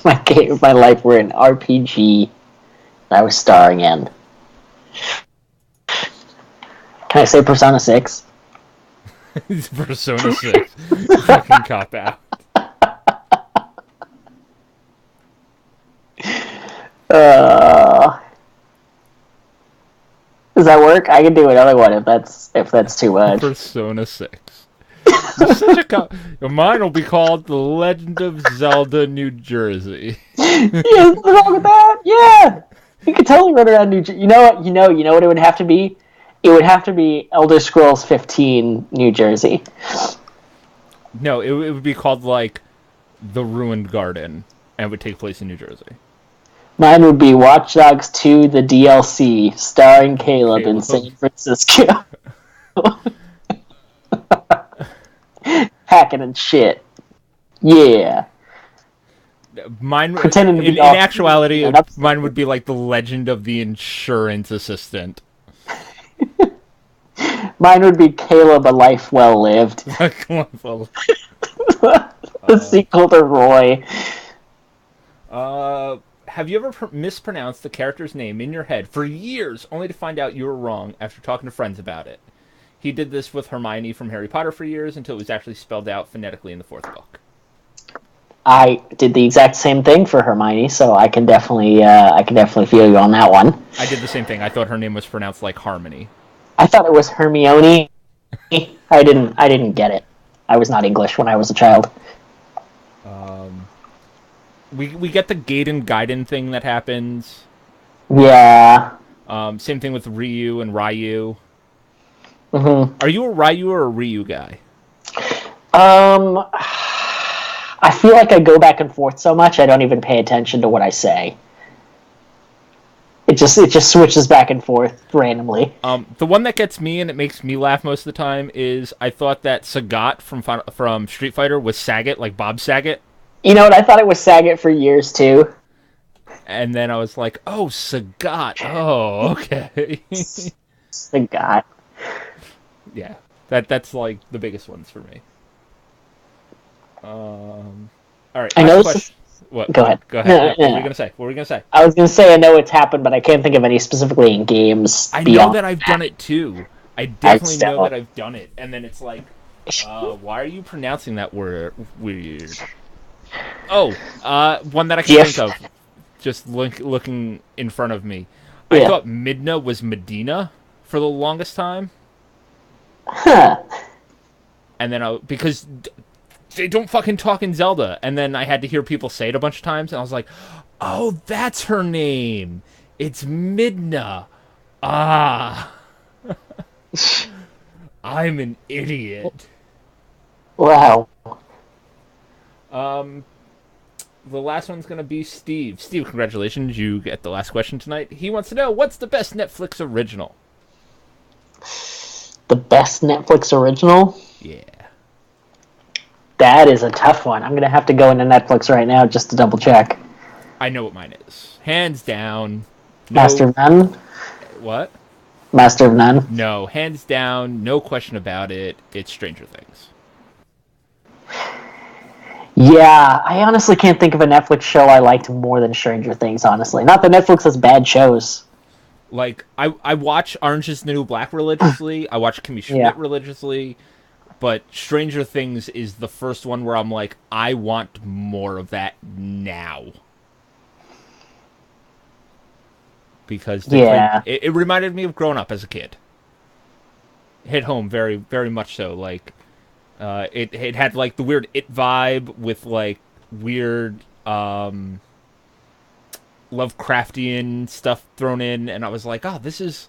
my game, my life were an RPG that I was starring in. Can I say Persona 6?
It's Persona 6. Fucking cop out.
Does that work? I can do another one if that's too much.
Persona 6. You're such a cop. Mine will be called The Legend of Zelda New Jersey.
Yeah, what's wrong with that? Yeah, you could totally run around New Jersey. You know what? You know what it would have to be. It would have to be Elder Scrolls 15 New Jersey.
No, it would be called like The Ruined Garden, and it would take place in New Jersey.
Mine would be Watch Dogs 2, the DLC, starring Caleb in San Francisco. Hacking and shit. Yeah.
Mine,
Pretending to be
in actuality, mine would be like The Legend of the Insurance Assistant.
Mine would be Caleb, A Life Well Lived. The sequel to Roy.
Have you ever mispronounced the character's name in your head for years, only to find out you were wrong after talking to friends about it? He did this with Hermione from Harry Potter for years until it was actually spelled out phonetically in the 4th book.
I did the exact same thing for Hermione, so I can definitely feel you on that one.
I did the same thing. I thought her name was pronounced like Harmony.
I thought it was Hermione. I didn't get it. I was not English when I was a child.
We get the Gaiden Gaiden thing that happens.
Yeah.
Same thing with Ryu and Ryu.
Mm-hmm.
Are you a Ryu or a Ryu guy?
I feel like I go back and forth so much I don't even pay attention to what I say. It just switches back and forth randomly.
The one that gets me and it makes me laugh most of the time is I thought that Sagat from Street Fighter was Sagat, like Bob Saget.
You know what? I thought it was Sagat for years too.
And then I was like, "Oh, Sagat. Oh, okay."
Sagat.
Yeah, that's like the biggest ones for me. All right.
I know.
What?
Go ahead.
Go ahead. What were we gonna say? What were we gonna say?
I was gonna say I know it's happened, but I can't think of any specifically in games.
I know that I've done it too. I definitely know that I've done it, and then it's like, why are you pronouncing that word weird? Oh, one that I can think of. Just looking in front of me. I thought Midna was Medina for the longest time.
Huh.
And then because they don't fucking talk in Zelda, and then I had to hear people say it a bunch of times, and I was like, oh, that's her name. It's Midna. Ah. I'm an idiot.
Wow.
Um, the last one's gonna be Steve. Steve, congratulations, you get the last question tonight. He wants to know what's the best Netflix original.
The best Netflix original?
Yeah.
That is a tough one. I'm gonna have to go into Netflix right now just to double check.
I know what mine is. Hands down.
Master
No.
of None?
What?
Master of None?
No. Hands down. No question about it. It's Stranger Things.
Yeah, I honestly can't think of a Netflix show I liked more than Stranger Things, honestly. Not that Netflix has bad shows.
Like, I watch Orange is the New Black religiously. I watch Kimmy
Yeah.
Schmidt religiously. But Stranger Things is the first one where I'm like, I want more of that now. Because
Yeah.
it reminded me of growing up as a kid. Hit home very, very much so. Like, it had like the weird It vibe with like weird Lovecraftian stuff thrown in, and I was like, oh, this is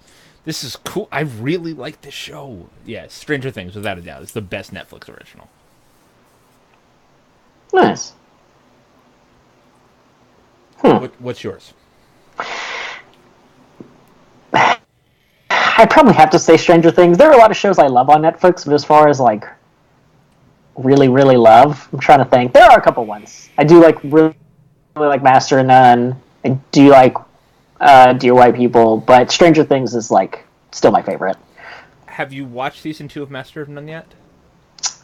cool. I really like this show. Yeah, Stranger Things, without a doubt, is the best Netflix original.
Nice. Hmm.
What's yours?
I probably have to say Stranger Things. There are a lot of shows I love on Netflix, but as far as like really, really love, I'm trying to think. There are a couple ones. I do like really, really like Master of None. I do like Dear White People, but Stranger Things is like still my favorite.
Have you watched season 2 of Master of None yet?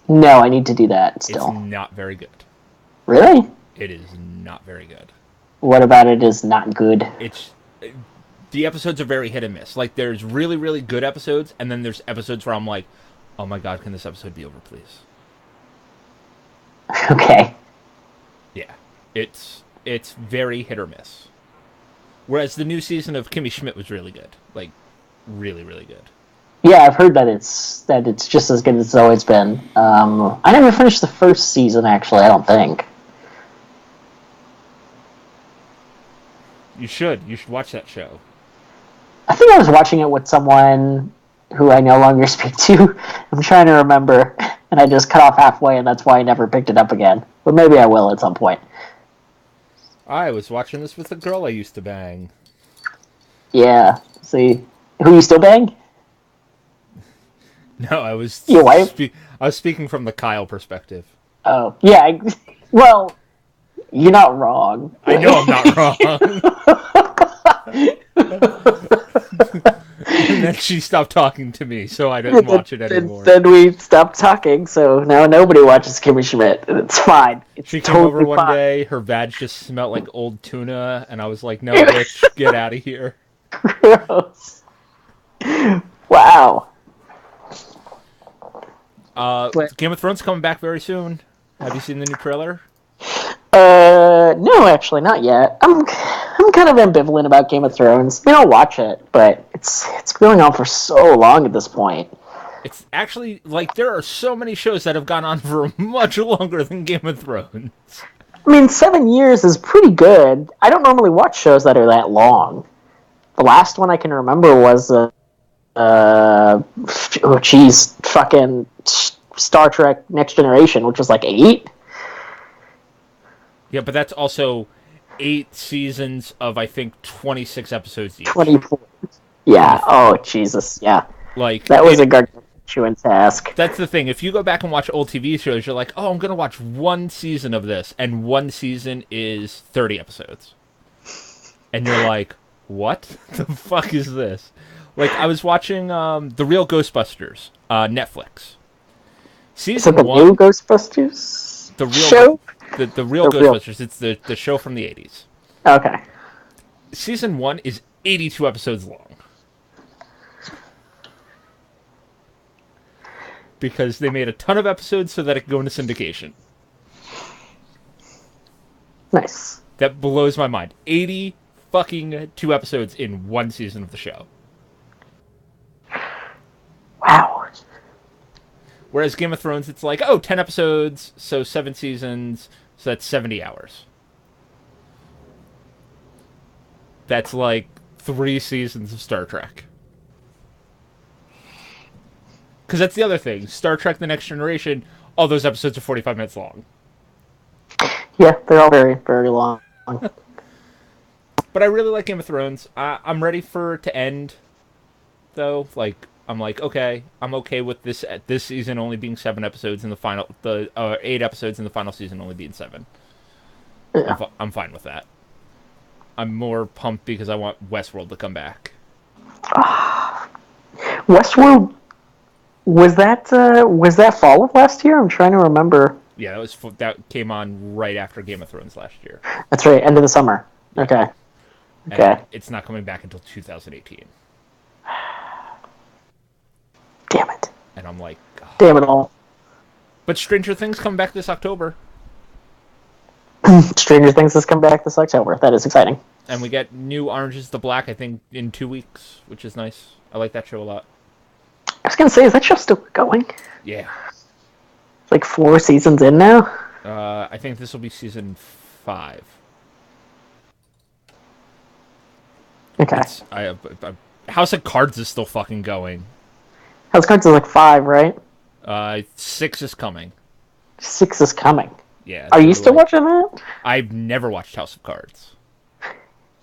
No, I need to do that
It's
still.
not very good.
Really?
It is not very good.
What about it is not good?
It's the episodes are very hit and miss. Like there's really really good episodes, and then there's episodes where I'm like, oh my god, can this episode be over, please?
Okay.
Yeah, it's very hit or miss. Whereas the new season of Kimmy Schmidt was really good, like really really good.
Yeah, I've heard that it's just as good as it's always been. I never finished the first season, actually. I don't think.
You should watch that show.
I think I was watching it with someone who I no longer speak to. I'm trying to remember, and I just cut off halfway, and that's why I never picked it up again. But maybe I will at some point.
I was watching this with a girl I used to bang.
Yeah. See, who you still bang?
No, I was
Your wife?
I was speaking from the Kyle perspective.
Oh, yeah. Well, you're not wrong.
I know I'm not wrong. And then she stopped talking to me, so I didn't watch it anymore.
Then we stopped talking, so now nobody watches Kimmy Schmidt, and it's fine. It's
She came
totally
over one
fine.
day, her badge just smelled like old tuna, and I was like, no, bitch, get out of here.
Gross. Wow.
Game of Thrones coming back very soon. Have you seen the new trailer?
No, actually, not yet. I'm kind of ambivalent about Game of Thrones. I mean, I'll watch it, but it's going on for so long at this point.
It's actually, like, there are so many shows that have gone on for much longer than Game of Thrones.
I mean, 7 years is pretty good. I don't normally watch shows that are that long. The last one I can remember was, fucking Star Trek Next Generation, which was like 8.
Yeah, but that's also 8 seasons of, I think, 26 episodes each.
24. Yeah, oh, Jesus, yeah.
Like,
That was a gargantuan task.
that's the thing. If you go back and watch old TV shows, you're like, oh, I'm going to watch one season of this, and one season is 30 episodes. And you're like, what the fuck is this? Like, I was watching The Real Ghostbusters, Netflix.
Is it the
Season 1...
new Ghostbusters
The real
show?
The real Ghostbusters. It's the show from the 80s.
Okay.
Season 1 is 82 episodes long. Because they made a ton of episodes so that it could go into syndication.
Nice.
That blows my mind. 80 fucking 2 episodes in one season of the show.
Wow.
Whereas Game of Thrones, it's like, oh, 10 episodes, so 7 seasons, so that's 70 hours. That's like 3 seasons of Star Trek. Because that's the other thing. Star Trek The Next Generation, all those episodes are 45 minutes long.
Yeah, they're all very, very long.
But I really like Game of Thrones. I'm ready for it to end, though. Like, I'm like, okay, I'm okay with this season only being 7 episodes and the 8 episodes and the final season only being 7.
Yeah.
I'm fine with that. I'm more pumped because I want Westworld to come back.
Westworld, was that fall of last year? I'm trying to remember.
Yeah, that came on right after Game of Thrones last year.
That's right, end of the summer. Yeah. Okay.
And it's not coming back until 2018.
Damn it.
And I'm like, oh.
Damn it all.
But Stranger Things coming back this October.
Stranger Things has come back this October. That is exciting.
And we get new Orange is the Black, I think, in 2 weeks, which is nice. I like that show a lot.
I was going to say, is that show still going?
Yeah.
Like 4 seasons in now?
I think this will be season 5.
Okay.
House of Cards is still fucking going.
House of Cards is like 5, right?
6 is coming.
6 is coming.
Yeah.
Are you still watching that?
I've never watched House of Cards.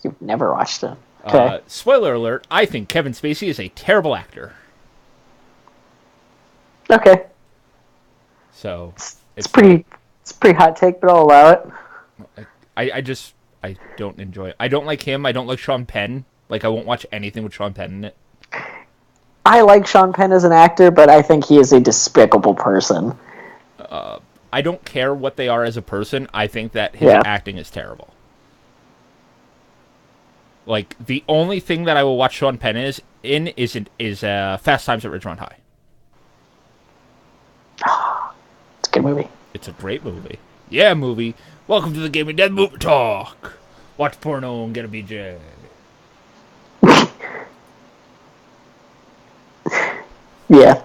You've never watched it. Okay.
Spoiler alert, I think Kevin Spacey is a terrible actor.
Okay.
So
it's pretty hot take, but I'll allow it.
I don't enjoy it. I don't like him. I don't like Sean Penn. Like, I won't watch anything with Sean Penn in it.
I like Sean Penn as an actor, but I think he is a despicable person.
I don't care what they are as a person. I think that his acting is terrible. Like, the only thing that I will watch Sean Penn is Fast Times at Ridgemont High.
It's a good movie.
It's a great movie. Yeah, movie. Welcome to the Gaming Dead Movie Talk. Watch porno and get a BJ.
Yeah.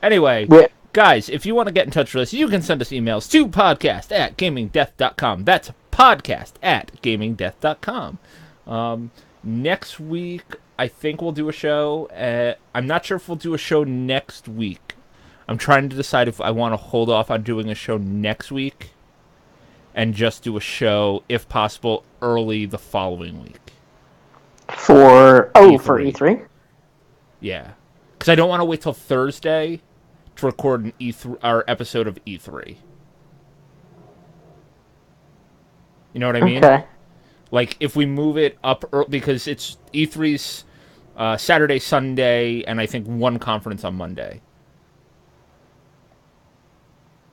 Anyway,
yeah.
Guys, if you want to get in touch with us, you can send us emails to podcast@gamingdeath.com. That's podcast@gamingdeath.com. Next week, I think we'll do a show. I'm not sure if we'll do a show next week. I'm trying to decide if I want to hold off on doing a show next week and just do a show, if possible, early the following week.
For E3?
Yeah. Because I don't want to wait till Thursday to record an our episode of E3. You know what I mean?
Okay.
Like, if we move it up early, because it's E3's Saturday, Sunday, and I think one conference on Monday.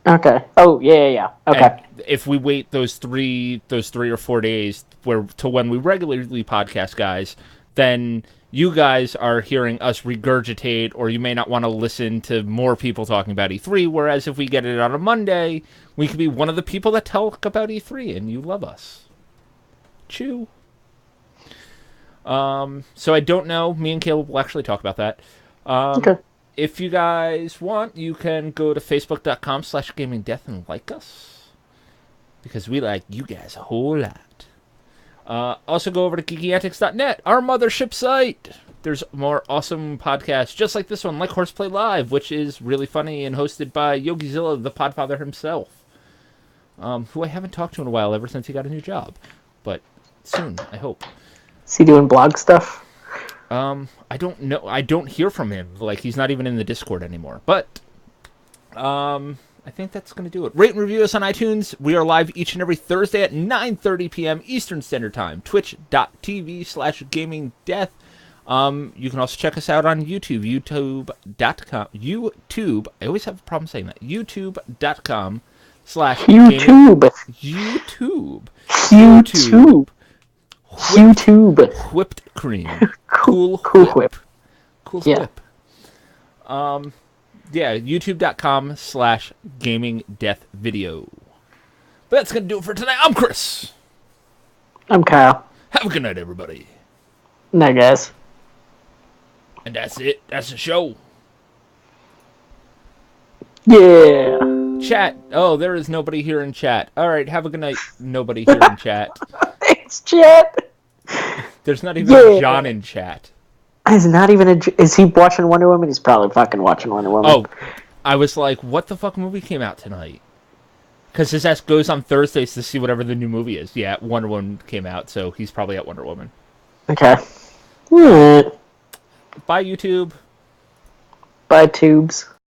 Okay. Oh, yeah. Okay.
And if we wait those three or 4 days to when we regularly podcast, guys, then you guys are hearing us regurgitate, or you may not want to listen to more people talking about E3, whereas if we get it on a Monday, we could be one of the people that talk about E3, and you love us. Chew. So I don't know. Me and Caleb will actually talk about that.
Okay.
If you guys want, you can go to facebook.com/gamingdeath and like us, because we like you guys a whole lot. Also go over to geekyantics.net, our mothership site. There's more awesome podcasts just like this one, like Horseplay Live, which is really funny and hosted by Yogizilla, the Podfather himself, who I haven't talked to in a while ever since he got a new job, but soon, I hope.
Is he doing blog stuff?
I don't know. I don't hear from him. Like, he's not even in the Discord anymore. But, I think that's going to do it. Rate and review us on iTunes. We are live each and every Thursday at 9:30 p.m. Eastern Standard Time. Twitch.tv/gamingdeath. You can also check us out on YouTube. YouTube.com. YouTube. I always have a problem saying that. YouTube.com/
YouTube.
Whipped cream. Cool
whip.
Cool whip. Yeah, youtube.com/gamingdeathvideo. But that's going to do it for tonight. I'm Chris.
I'm Kyle.
Have a good night, everybody.
Night, guys.
And that's it. That's the show.
Yeah.
Chat. Oh, there is nobody here in chat. All right, have a good night. Nobody here in chat.
Thanks, chat.
There's not even a John in chat.
Is he watching Wonder Woman? He's probably fucking watching Wonder Woman.
Oh, I was like, what the fuck movie came out tonight? Because his ass goes on Thursdays to see whatever the new movie is. Yeah, Wonder Woman came out, so he's probably at Wonder Woman.
Okay. Alright.
Bye, YouTube.
Bye, tubes.